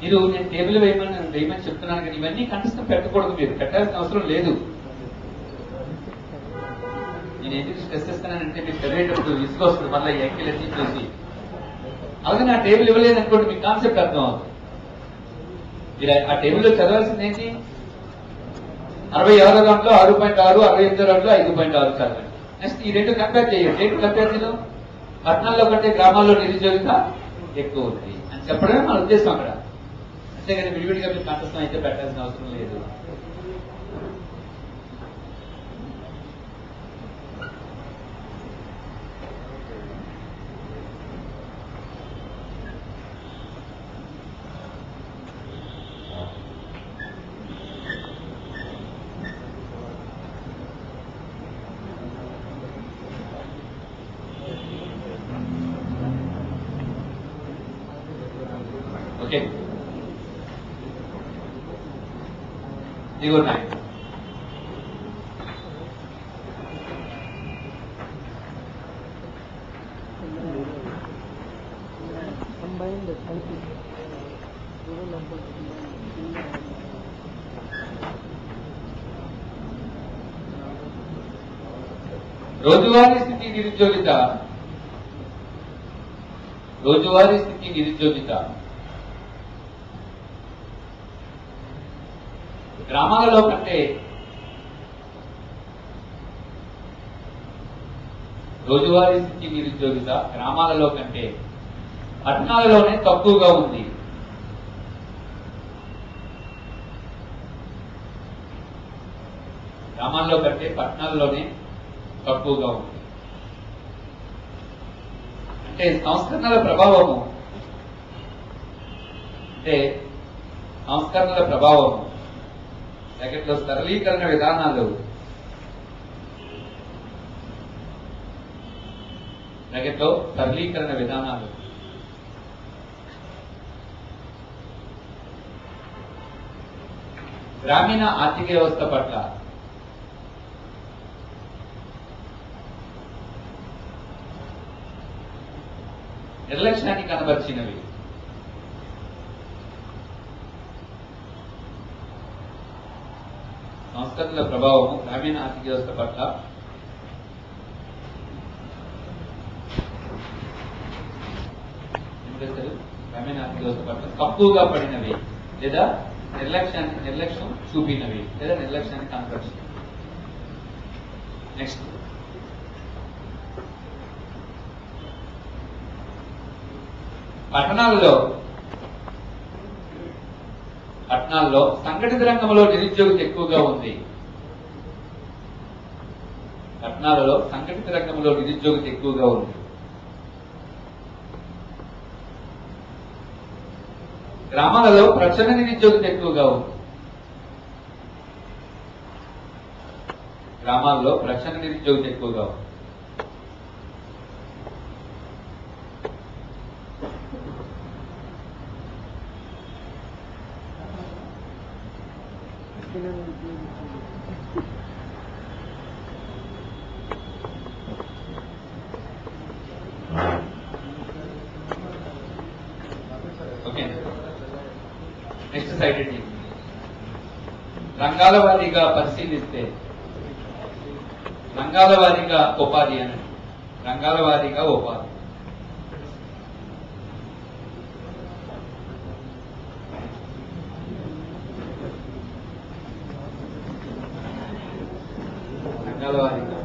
మీరు నేను టేబుల్ వేయమని చెప్తున్నాను కానీ ఇవన్నీ కంఠస్థం పెట్టకూడదు. మీరు పెట్టాల్సిన అవసరం లేదు. నేను ఎందుకు స్ట్రెస్ ఇస్తానంటే మీరు చదివేటప్పుడు విసుగొస్తుంది మళ్ళీ యాక్టివిటీ చూసి. అలాగే నా టేబుల్ ఇవ్వలేదు అనుకోండి మీకు కాన్సెప్ట్ అర్థం అవుతుంది. మీరు ఆ టేబుల్లో చదవాల్సింది ఏంటి? 66వ రౌండ్లో 6.6, 68వ రౌండ్లో 5.6 చదవండి. నెక్స్ట్ ఈ రెండు కంపేర్ చేయండి. ఏంటి కంపేర్ చేయడం? పట్టణాల్లో కంటే గ్రామాల్లో నిరుద్యోగిత ఎక్కువ ఉంది అని చెప్పడమే మన ఉద్దేశం అక్కడ. అంతేగాని విడివిడిగా మీరు కంఠస్థం అయితే పెట్టాల్సిన అవసరం లేదు. ఓకే, ఇదిగో నాయన రోజువారీ స్థితి నిరుద్యోగిత గ్రామాలలో కంటే పట్టణాలలోనే తక్కువగా ఉంది. గ్రామాల్లో కంటే పట్టణాల్లోనే తక్కువగా ఉంది. అంటే సంస్కరణల ప్రభావము బ్రాకెట్లో సరళీకరణ విధానాలు గ్రామీణ ఆర్థిక వ్యవస్థ పట్ల నిర్లక్ష్యాన్ని కనబర్చినవి. సంస్కరణల ప్రభావము గ్రామీణ ఆర్థిక వ్యవస్థ పట్ల దానికి దోహదపడటం, తక్కువగా పడినవి లేదా నిర్లక్ష్యం చూపినవి లేదా నిర్లక్ష్యాన్ని కనపరిచి. నెక్స్ట్ పట్టణాల్లో సంఘటిత రంగంలో నిరుద్యోగత ఎక్కువగా ఉంది. పట్టణాలలో సంఘటిత రంగంలో నిరుద్యోగత ఎక్కువగా ఉంది. గ్రామాలలో ప్రచురణ నిరుద్యోగత ఎక్కువగా ఉంది. గ్రామాల్లో ప్రచురణ నిరుద్యోగత ఎక్కువగా ఉంది. ఓకే, నెక్స్ట్ సైడ్ రంగాల వారీగా పరిశీలిస్తే రంగాల వారీగా ఉపాధి అని రంగాల వారీగా ఉపాధి. రంగాల వారీగా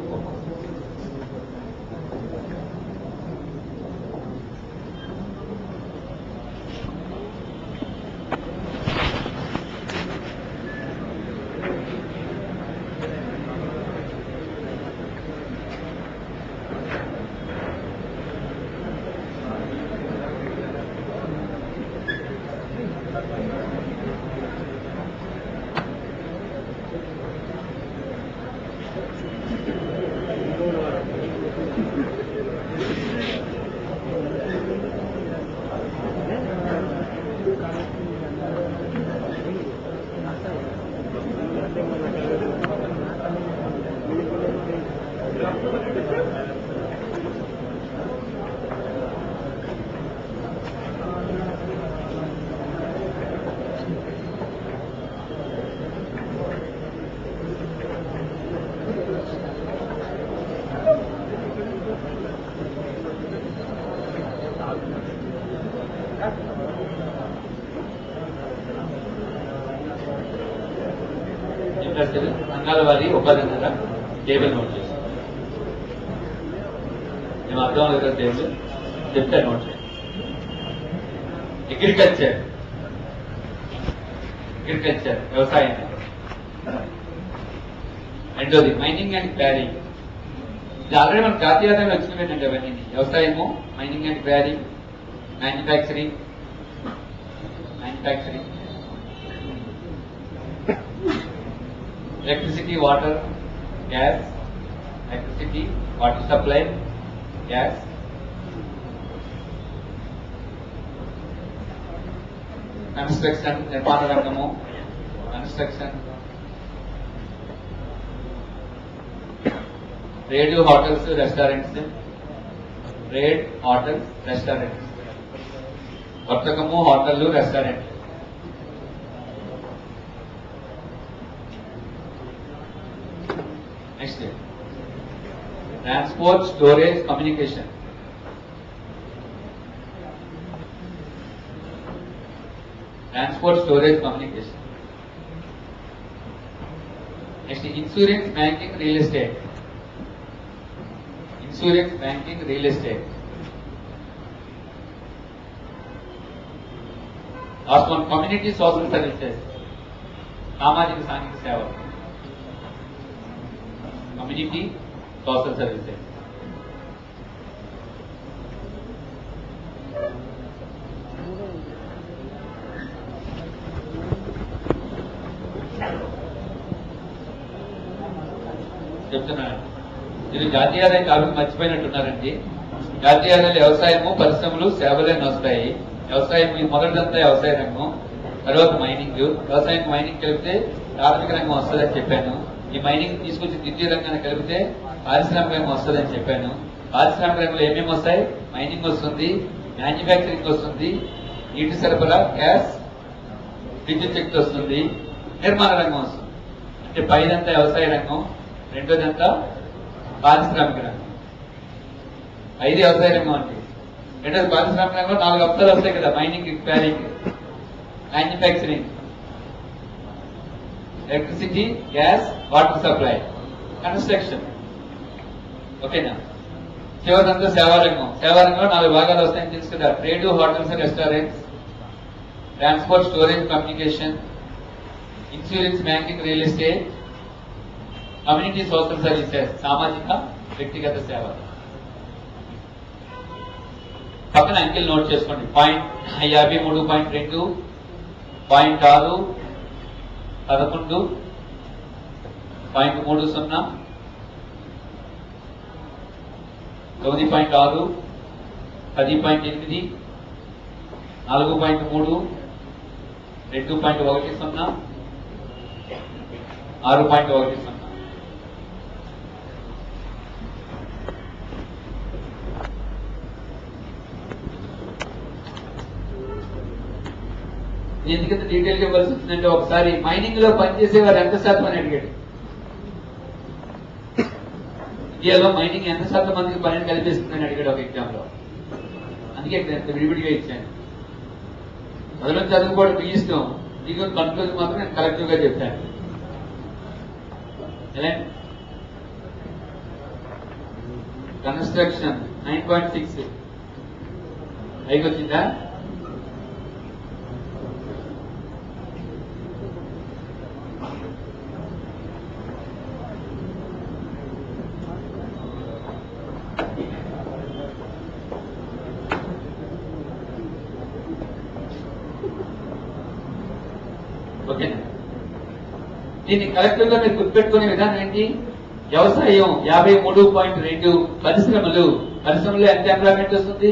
రంగాల వారి ఉపాధి అన్నారా టేబుల్ నోట్ చేస్తాం. మేము అర్థం అవ్వదు కదా టేబుల్ చెప్తే నోట్ చేయండి. అగ్రికల్చర్ వ్యవసాయం. రెండోది మైనింగ్ అండ్ క్వారీయింగ్. ఇది ఆల్రెడీ మన జాతీయ ఆదాయంలో వచ్చినవి ఏంటంటే అవన్నీ వ్యవసాయము, mining and quarrying, manufacturing, electricity, water, gas, electricity, water supply, gas, construction, నిర్మాణ రంగము, construction, trade, hotels, restaurants, వర్తకము, హోటళ్లు, restaurant. Next transport, storage, communication. Next insurance, banking, real estate. Last one community social services, సామాజిక సాంఘిక సేవ. Community social services. చెప్తున్నాను, ఇది జాతీయ ఆదాయం కాబట్టి మర్చిపోయినట్టున్నారండి. జాతీయ ఆదాయాలు వ్యవసాయము, పరిశ్రమలు, సేవలే వస్తాయి. వ్యవసాయం మొదటిదంతా వ్యవసాయ రంగం, తర్వాత మైనింగ్. వ్యవసాయం మైనింగ్ కలిపితే ప్రాథమిక రంగం వస్తుందని చెప్పాను. ఈ మైనింగ్ తీసుకొచ్చి ద్వితీయ రంగాన్ని కలిపితే పారిశ్రామిక రంగం వస్తుందని చెప్పాను. పారిశ్రామిక రంగంలో ఏమేమి వస్తాయి? మైనింగ్ వస్తుంది, మ్యానుఫ్యాక్చరింగ్ వస్తుంది, నీటి సరఫరా, గ్యాస్, విద్యుత్ శక్తి వస్తుంది, నిర్మాణ రంగం వస్తుంది. అంటే పైదంతా వ్యవసాయ రంగం, రెండోదంతా పారిశ్రామిక రంగం, 5 వ్యవసాయ రంగం అంటే రెండోది పారిశ్రామిక రంగంలో 4 అంశాలు వస్తాయి కదా, mining, repairing, manufacturing, electricity, gas, water supply, construction. ఓకేనా? చివరిదంతా సేవారంగం. సేవారంగంలో 4 భాగాలు వస్తాయని తెలుసు కదా, trade, hotels and restaurants, transport, storage, communication, insurance, banking, real estate, community social services, సామాజిక వ్యక్తిగత సేవ. పక్కన అంకెల్ నోట్ చేసుకోండి. 53.2, 6, 11, 0.30, 9.6, 10.8, 4.3, 2.10, 6.10. ఎందుకంత డీటెయిల్ గా ఇవ్వాల్సి వచ్చిందంటే, ఒకసారి మైనింగ్ లో పనిచేసేవారు ఎంత శాతం అని అడిగాడు. ఇండియాలో మైనింగ్ ఎంత శాతం మందికి పనిని కల్పిస్తుందని అడిగాడు ఒక ఎగ్జామ్ లో. అందుకే విడివిడిగా ఇచ్చాను. మొదలు చదువుకోవడం మీ ఇష్టం, మీకు కన్క్లూజ్ మాత్రం నేను కలెక్టివ్ గా చెప్పాను. కన్స్ట్రక్షన్ 9.6 పైకి వచ్చిందా? ఓకేనా? దీన్ని కలెక్టివ్ గా మీరు గుర్తుపెట్టుకునే విధానం ఏంటి? వ్యవసాయం 53.2, పరిశ్రమలో ఎంత ఎంప్లాయ్మెంట్ వస్తుంది?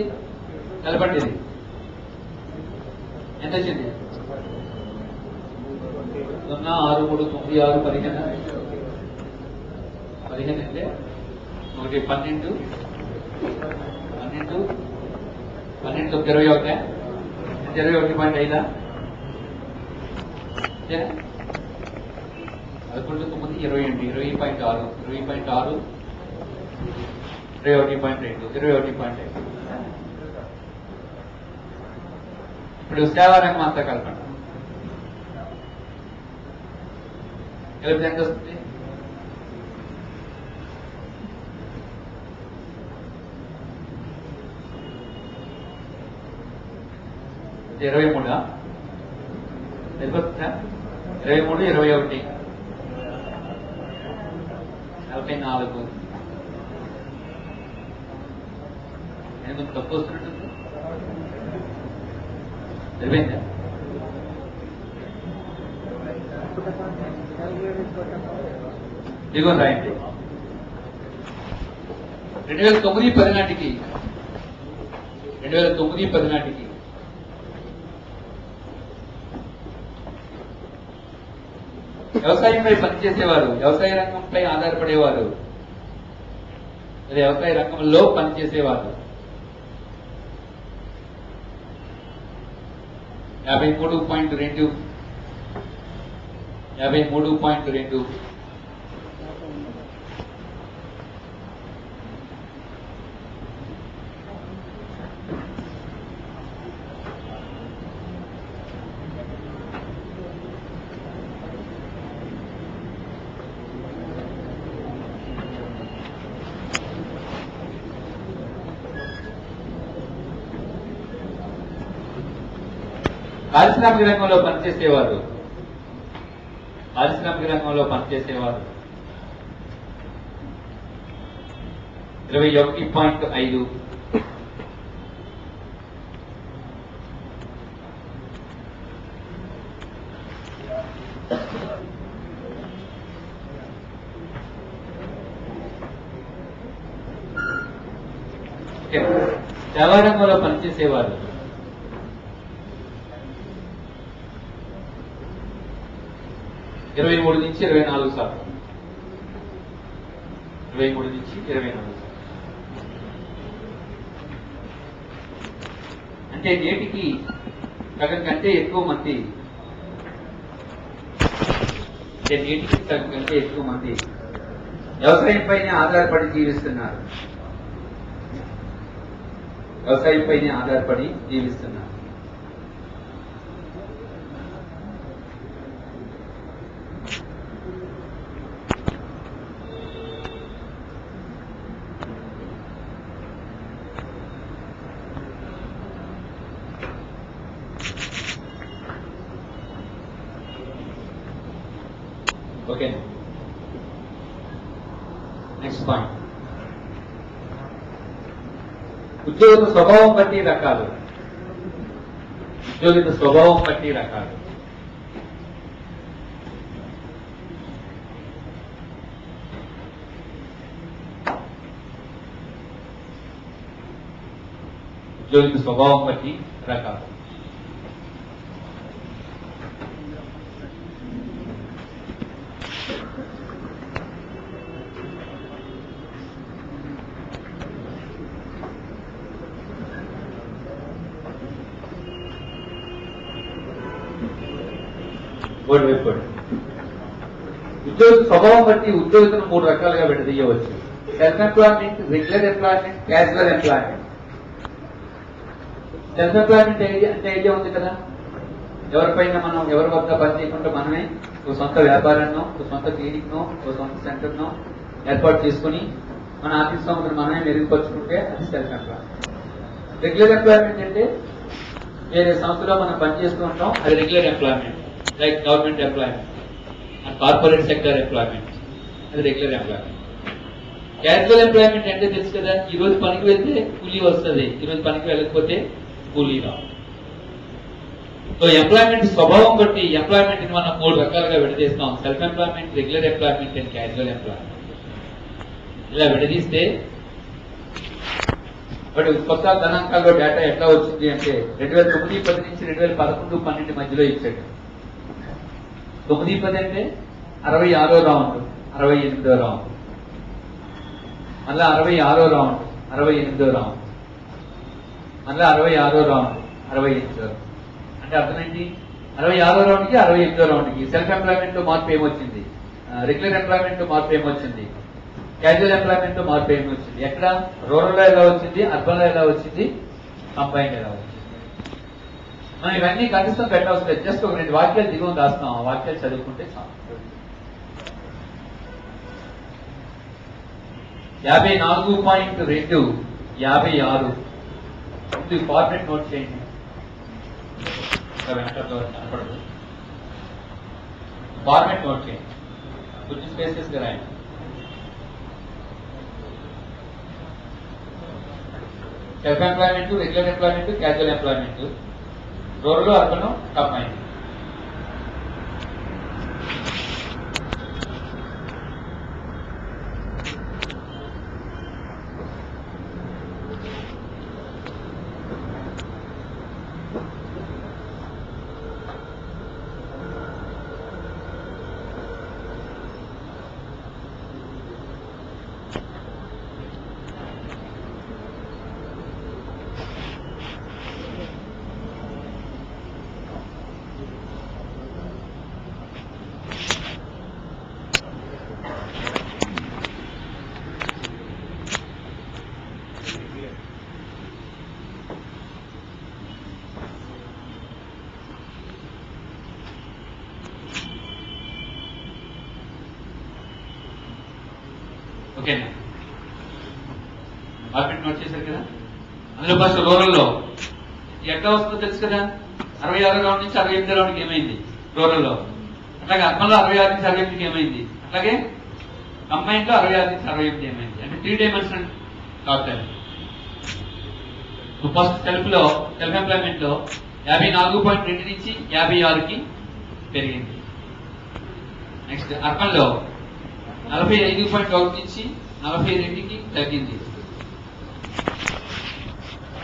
నిలబడి ఎంత వచ్చింది? 0, 6, 3, 9, 6, 15 అంటే 1, 12, 12, 21, 21.5. 11, 9, 20, 20.6, 20.6, 21.2, 21.5. ఇప్పుడు సేవారంగం అంతా కలపండి. కలిపితే ఎంత వస్తుంది? 23. సరిపోతుందా? 23, 21, 44. నేను తప్పు వస్తున్నట్టు సరిపోయిందా? దిగువ రాయండి. 2009-10 నాటికి వ్యవసాయంపై పనిచేసేవారు, వ్యవసాయ రంగంపై ఆధారపడేవారు, వ్యవసాయ రంగంలో పనిచేసేవారు 53.2, 53.2. పారిశ్రామిక రంగంలో పనిచేసేవారు 21.5, సేవా రంగంలో పనిచేసేవారు 23 నుంచి 24%. 23 నుంచి 24%. అంటే నేటికి సగం కంటే ఎక్కువ మంది వ్యవసాయంపైనే ఆధారపడి జీవిస్తున్నారు. వ్యవసాయంపైనే ఆధారపడి జీవిస్తున్నారు. ఓకే, నెక్స్ట్ పాయింట్, ఉద్యోగుల స్వభావం బట్టి రకాలు. ఉద్యోగుల స్వభావం బట్టి రకాలు. ఉద్యోగుల స్వభావం బట్టి రకాలు. ఉద్యోగ స్వభావం బట్టి ఉద్యోగులను 3 రకాలుగా విడదీయవచ్చు. Self employment, regular employment, casual employment. Self employment అంటే ఐడియా ఉంది కదా, ఎవరిపైన మనం ఎవరి వద్ద పని చేయకుండా మనమే ఒక సొంత వ్యాపారాన్నో, ఒక సొంత క్లినిక్ నో, ఒక సొంత సెంటర్ నో ఏర్పాటు చేసుకుని మన ఆర్థిక స్థోమతను మనమే మెరుగుపరుచుకుంటే అది సెల్ఫ్ ఎంప్లాయ్మెంట్. రెగ్యులర్ ఎంప్లాయ్మెంట్ అంటే వేరే సంస్థలో మనం పనిచేస్తూ ఉంటాం, అది regular employment. Like government employment and corporate sector employment, అది రెగ్యులర్ ఎంప్లాయ్మెంట్. క్యాజువల్ ఎంప్లాయ్మెంట్ అంటే తెలుసు కదా, ఈ రోజు పనికి వెళ్తే కూలీ వస్తుంది, ఈ రోజు పనికి వెళ్ళకపోతే కూలీ రావు. సో ఎంప్లాయ్మెంట్ స్వభావం బట్టి ఎంప్లాయ్మెంట్ మనం 3 రకాలుగా విడదీస్తాం. Self employment, regular employment and casual employment. ఇలా విడదీస్తే బట్ కొత్త గణాంకాల్లో డేటా ఎట్లా వచ్చింది అంటే 2009-10 నుంచి 2011-12 మధ్యలో ఇచ్చాడు. 9-10 అంటే 66వ రౌండ్, 68వ రౌండ్, మళ్ళా 66వ రౌండ్, 68వ రౌండ్, మళ్ళా 66వ రౌండ్, 68వ రౌండ్. అంటే అర్థం ఏంటి? 66వ రౌండ్కి 68వ రౌండ్కి సెల్ఫ్ ఎంప్లాయ్మెంట్ లో మార్పు ఏమొచ్చింది, రెగ్యులర్ ఎంప్లాయ్మెంట్ లో మార్పు ఏమొచ్చింది, క్యాజువల్ ఎంప్లాయ్మెంట్ లో మార్పు ఏమొచ్చింది. ఎక్కడ రూరల్ లో ఎలా వచ్చింది, అర్బన్ లో ఎలా వచ్చింది, కంబైన్ ఎలా వచ్చింది. మనం ఇవన్నీ కనిపిస్తాం పెట్టవలసి లేదు, జస్ట్ ఒక 2 వాక్యాలు దిగువన రాస్తాం, ఆ వాక్యాలు చదువుకుంటే చాలు. 54.2, 56 ఫార్మేట్ నోట్ చేయండి, కనపడదు. ఫార్మేట్ నోట్ చేయండి, కొంచెం స్పేసెస్ గా రాయండి. Self employment, regular employment, casual employment, rural, urban, combine. ఓకేనా, మార్కెట్ నోట్ చేశారు కదా. అందులో ఫస్ట్ రూరల్లో ఎట్లా వస్తుందో తెలుసు కదా, 66 రౌండ్ నుంచి 68 రౌండ్కి ఏమైంది రూరల్లో, అట్లాగే అర్బన్లో 66 నుంచి 68కి ఏమైంది, అట్లాగే కంబైన్ లో 66 నుంచి 68 ఏమైంది. అంటే 3 dimensional top 10. First self employment లో 54.2 నుంచి 56కి పెరిగింది. నెక్స్ట్ అర్బన్ లో 45.1 నుంచి 42కి తగ్గింది.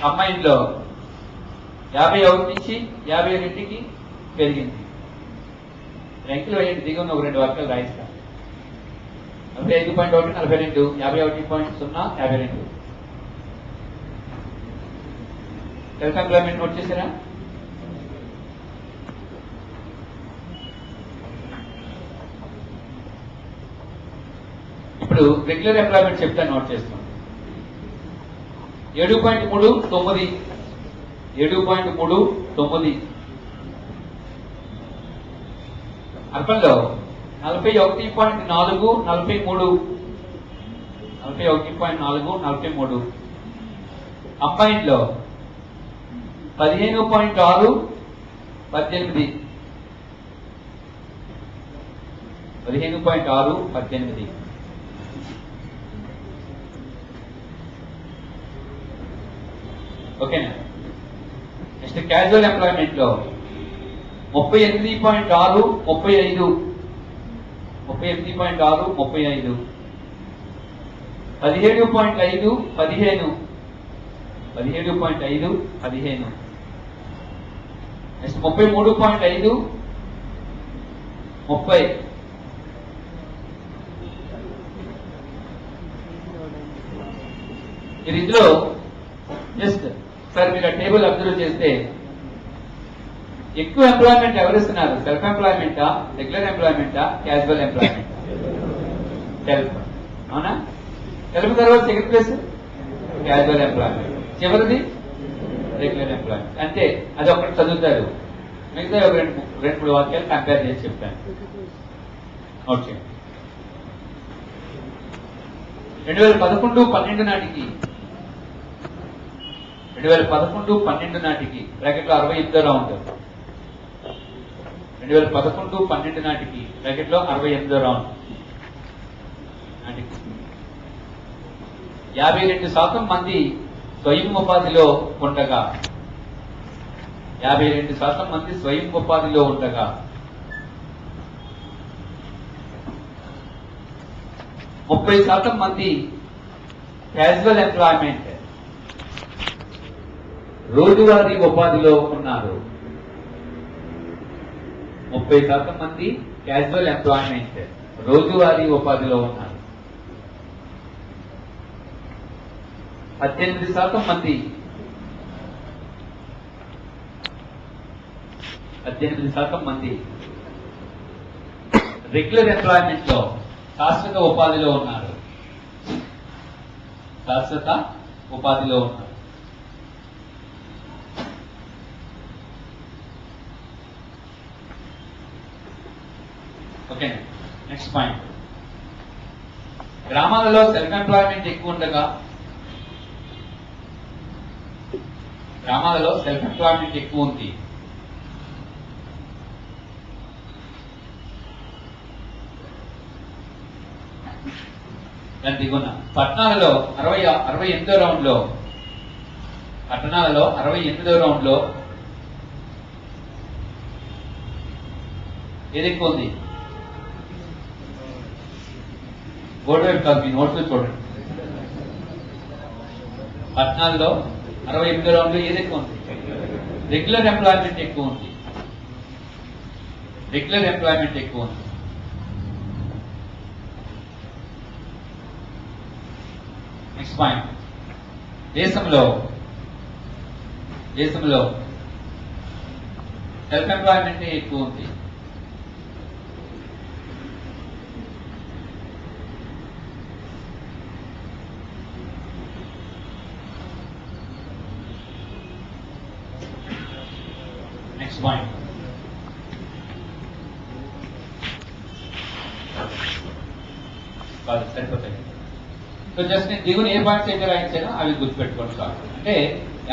కంబైన్ లో 51 నుంచి 52కి పెరిగింది. ర్యాంకులు వేయండి, దిగున్న ఒక 2 వాక్యాలు రాయిస్తాను. 45.1, 42, 51.0, 52. సెల్ఫ్ ఎంప్లాయ్మెంట్ నోట్ చేశారా? ఇప్పుడు రెగ్యులర్ ఎంప్లాయ్మెంట్ చెప్తాను, నోట్ చేస్తాను. 7.39 7.39 అర్బన్ లో 41.4 43 కంబైన్డ్ లో 15.6 18 ఓకేనా. నెక్స్ట్ క్యాజువల్ ఎంప్లాయ్మెంట్ లో 38.6 35 17.5 15 నెక్స్ట్ 33.5 30 మీరు ఇందులో జస్ట్ సార్ మీరు టేబుల్ అబ్జర్వ్ చేస్తే ఎక్కువ ఎంప్లాయ్మెంట్ ఎవరిస్తున్నారు? సెల్ఫ్ ఎంప్లాయ్మెంటా, రెగ్యులర్ ఎంప్లాయ్మెంటా, క్యాజువల్ ఎంప్లాయ్మెంట్? సెల్ఫ్. అవునా? సెల్ఫ్ తర్వాత సెకండ్ ప్లేస్ క్యాజువల్ ఎంప్లాయ్మెంట్, చివరిది రెగ్యులర్ ఎంప్లాయ్మెంట్. అంటే అది ఒకటి చదువుతారు, మిగతా ఒక రెండు మూడు వాక్యాలు కంపేర్ చేసి చెప్తాను. ఓకే. 2011-12 నాటికి 2011-12 నాటికి బ్రాకెట్లో 68వ రౌండ్, 2011-12 నాటికి బ్రాకెట్లో 68వ రౌండ్ నాటికి 52% మంది స్వయం ఉపాధిలో ఉండగా 52% మంది స్వయం ఉపాధిలో ఉండగా 30% మంది క్యాజువల్ ఎంప్లాయ్మెంట్ రోజువారీ ఉపాధిలో ఉన్నారు. 30% మంది క్యాజువల్ ఎంప్లాయ్మెంట్ రోజువారీ ఉపాధిలో ఉన్నారు. 18% మంది రెగ్యులర్ ఎంప్లాయ్మెంట్ లో శాశ్వత ఉపాధిలో ఉన్నారు. ఓకే. నెక్స్ట్ పాయింట్, గ్రామాలలో సెల్ఫ్ ఎంప్లాయ్మెంట్ ఎక్కువ ఉండగా ఉంది. దాని దిగున పట్టణాలలో 68వ రౌండ్ లో ఏది ఎక్కువ ఉంది? బోర్డు వైపు కాదు, మీ నోట్స్ చూడండి. పట్టణాల్లో 68వ రౌండ్ లో ఏది ఎక్కువ ఉంది? రెగ్యులర్ ఎంప్లాయ్మెంట్ ఎక్కువ ఉంది. నెక్స్ట్ పాయింట్, దేశంలో సెల్ఫ్ ఎంప్లాయ్మెంట్ ఎక్కువ ఉంది. నెక్స్ట్ పాయింట్, సరిపోతాయి. సో జస్ట్ నేను దిగున ఏ పాయింట్స్ అయితే రాయించానో అవి గుర్తుపెట్టుకోండి చాలు. అంటే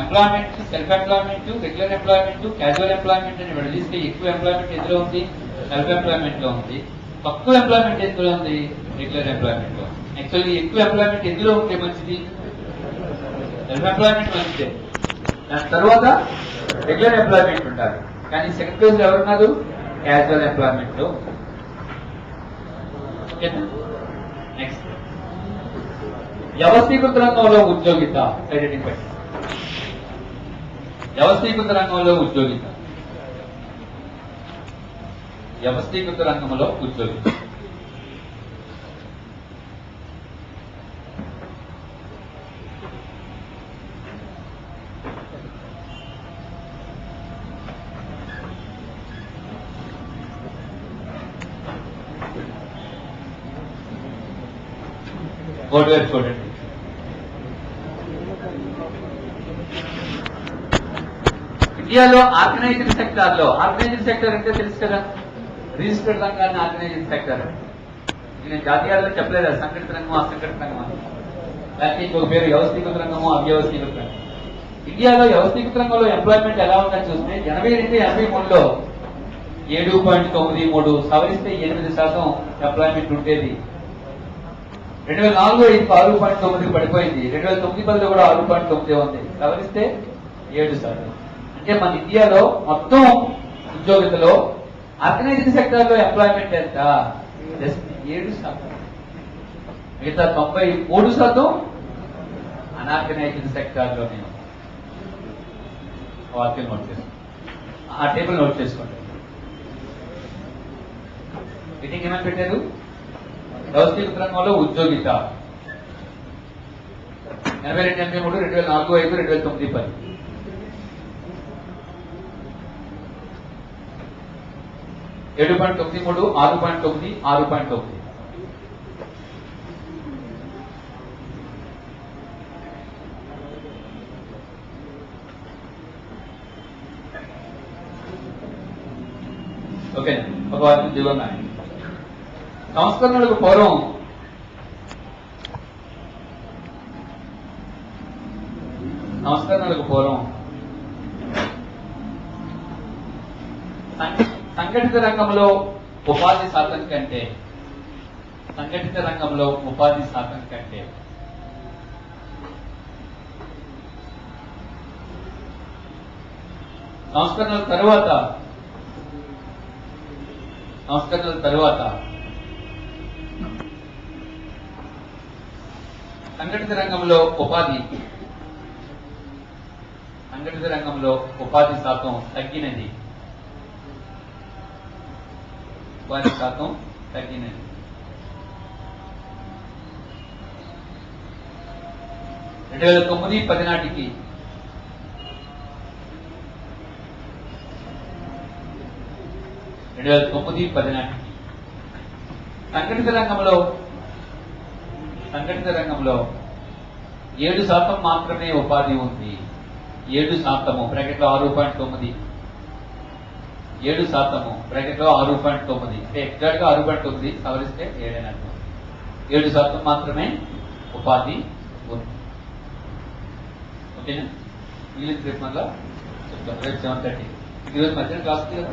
employment, self employment, regular employment, casual employment అని విడదీస్తే ఎక్కువ ఎంప్లాయ్మెంట్ ఎందులో ఉంది? సెల్ఫ్ ఎంప్లాయ్మెంట్ లో ఉంది. తక్కువ ఎంప్లాయ్మెంట్ ఎందులో ఉంది? రెగ్యులర్ ఎంప్లాయ్మెంట్ లో. యాక్చువల్లీ ఎక్కువ ఎంప్లాయ్మెంట్ ఎందులో ఉంటే మంచిది? సెల్ఫ్ ఎంప్లాయ్మెంట్ మంచిదే, దాని తర్వాత రెగ్యులర్ ఎంప్లాయ్మెంట్ ఉంటారు. కానీ సెకండ్ ప్లేస్ లో ఎవరున్నారు? క్యాజువల్ ఎంప్లాయ్మెంట్ లో. నెక్స్ట్, వ్యవస్థీకృత రంగంలో ఉద్యోగిత. వ్యవస్థీకృత రంగంలో ఉద్యోగిత. బోర్డు వైపు చూడండి. ఇండియాలో ఆర్గనైజ్డ్ సెక్టార్ లో, ఆర్గనైజ్డ్ సెక్టర్ అంటే తెలుసు కదా, రిజిస్టర్డ్ రంగాన్ని ఆర్గనైజ్డ్ సెక్టర్. నేను జాతీయాల్లో చెప్పలేదు సంఘటిత రంగం అసంఘటిత రంగం అని, లేకపోతే ఇంకొక పేరు వ్యవస్థీకృత రంగము అవ్యవస్థీకృత రంగం. ఇండియాలో వ్యవస్థీకృత రంగంలో ఎంప్లాయ్మెంట్ ఎలా ఉందని చూస్తే 82-83లో 7.93 సవరిస్తే 8% ఎంప్లాయ్మెంట్ ఉండేది. 2004-5 6.9 పడిపోయింది. 2009-10 కూడా 6.9 ఉంది, సవరిస్తే 7%. అంటే మన ఇండియాలో మొత్తం ఉద్యోగితలో ఆర్గనైజ్డ్ సెక్టర్ లో ఎంప్లాయ్మెంట్ ఎంత? జస్ట్ 7%. మిగతా 93% అనార్గనైజ్డ్ సెక్టర్ లోనే. వాక్యం నోట్ చేసుకోండి, ఆ టేబుల్ నోట్ చేసుకోండి. మీటింగ్ ఏమని పెట్టారు? వ్యవస్థీకృత రంగంలో ఉద్యోగిత 82-83, 2004-5, 2009-10. ఏడు 7.93, 6.9, 6.9. ఓకే, ఒక వాక్యం జీవన సంస్కరణలకు పూర్వం సంఘటిత రంగంలో ఉపాధి శాతం కంటే సంస్కరణల తరువాత సంఘటిత రంగంలో ఉపాధి శాతం తగ్గినది. 2009-10 నాటికి సంఘటిత రంగంలో 7% మాత్రమే ఉపాధి ఉంది. 7% బ్రాకెట్లో 6.9, 7% బ్రాకెట్లో 6.9, ఎగ్జాక్ట్ గా 6.9 సవరిస్తే 7 7% మాత్రమే ఉపాధి ఉంది. ఓకేనా? మిగిలిన రేపు మళ్ళా చెప్తాను, రేపు 7:30. ఈరోజు మధ్యాహ్నం క్లాస్ కదా.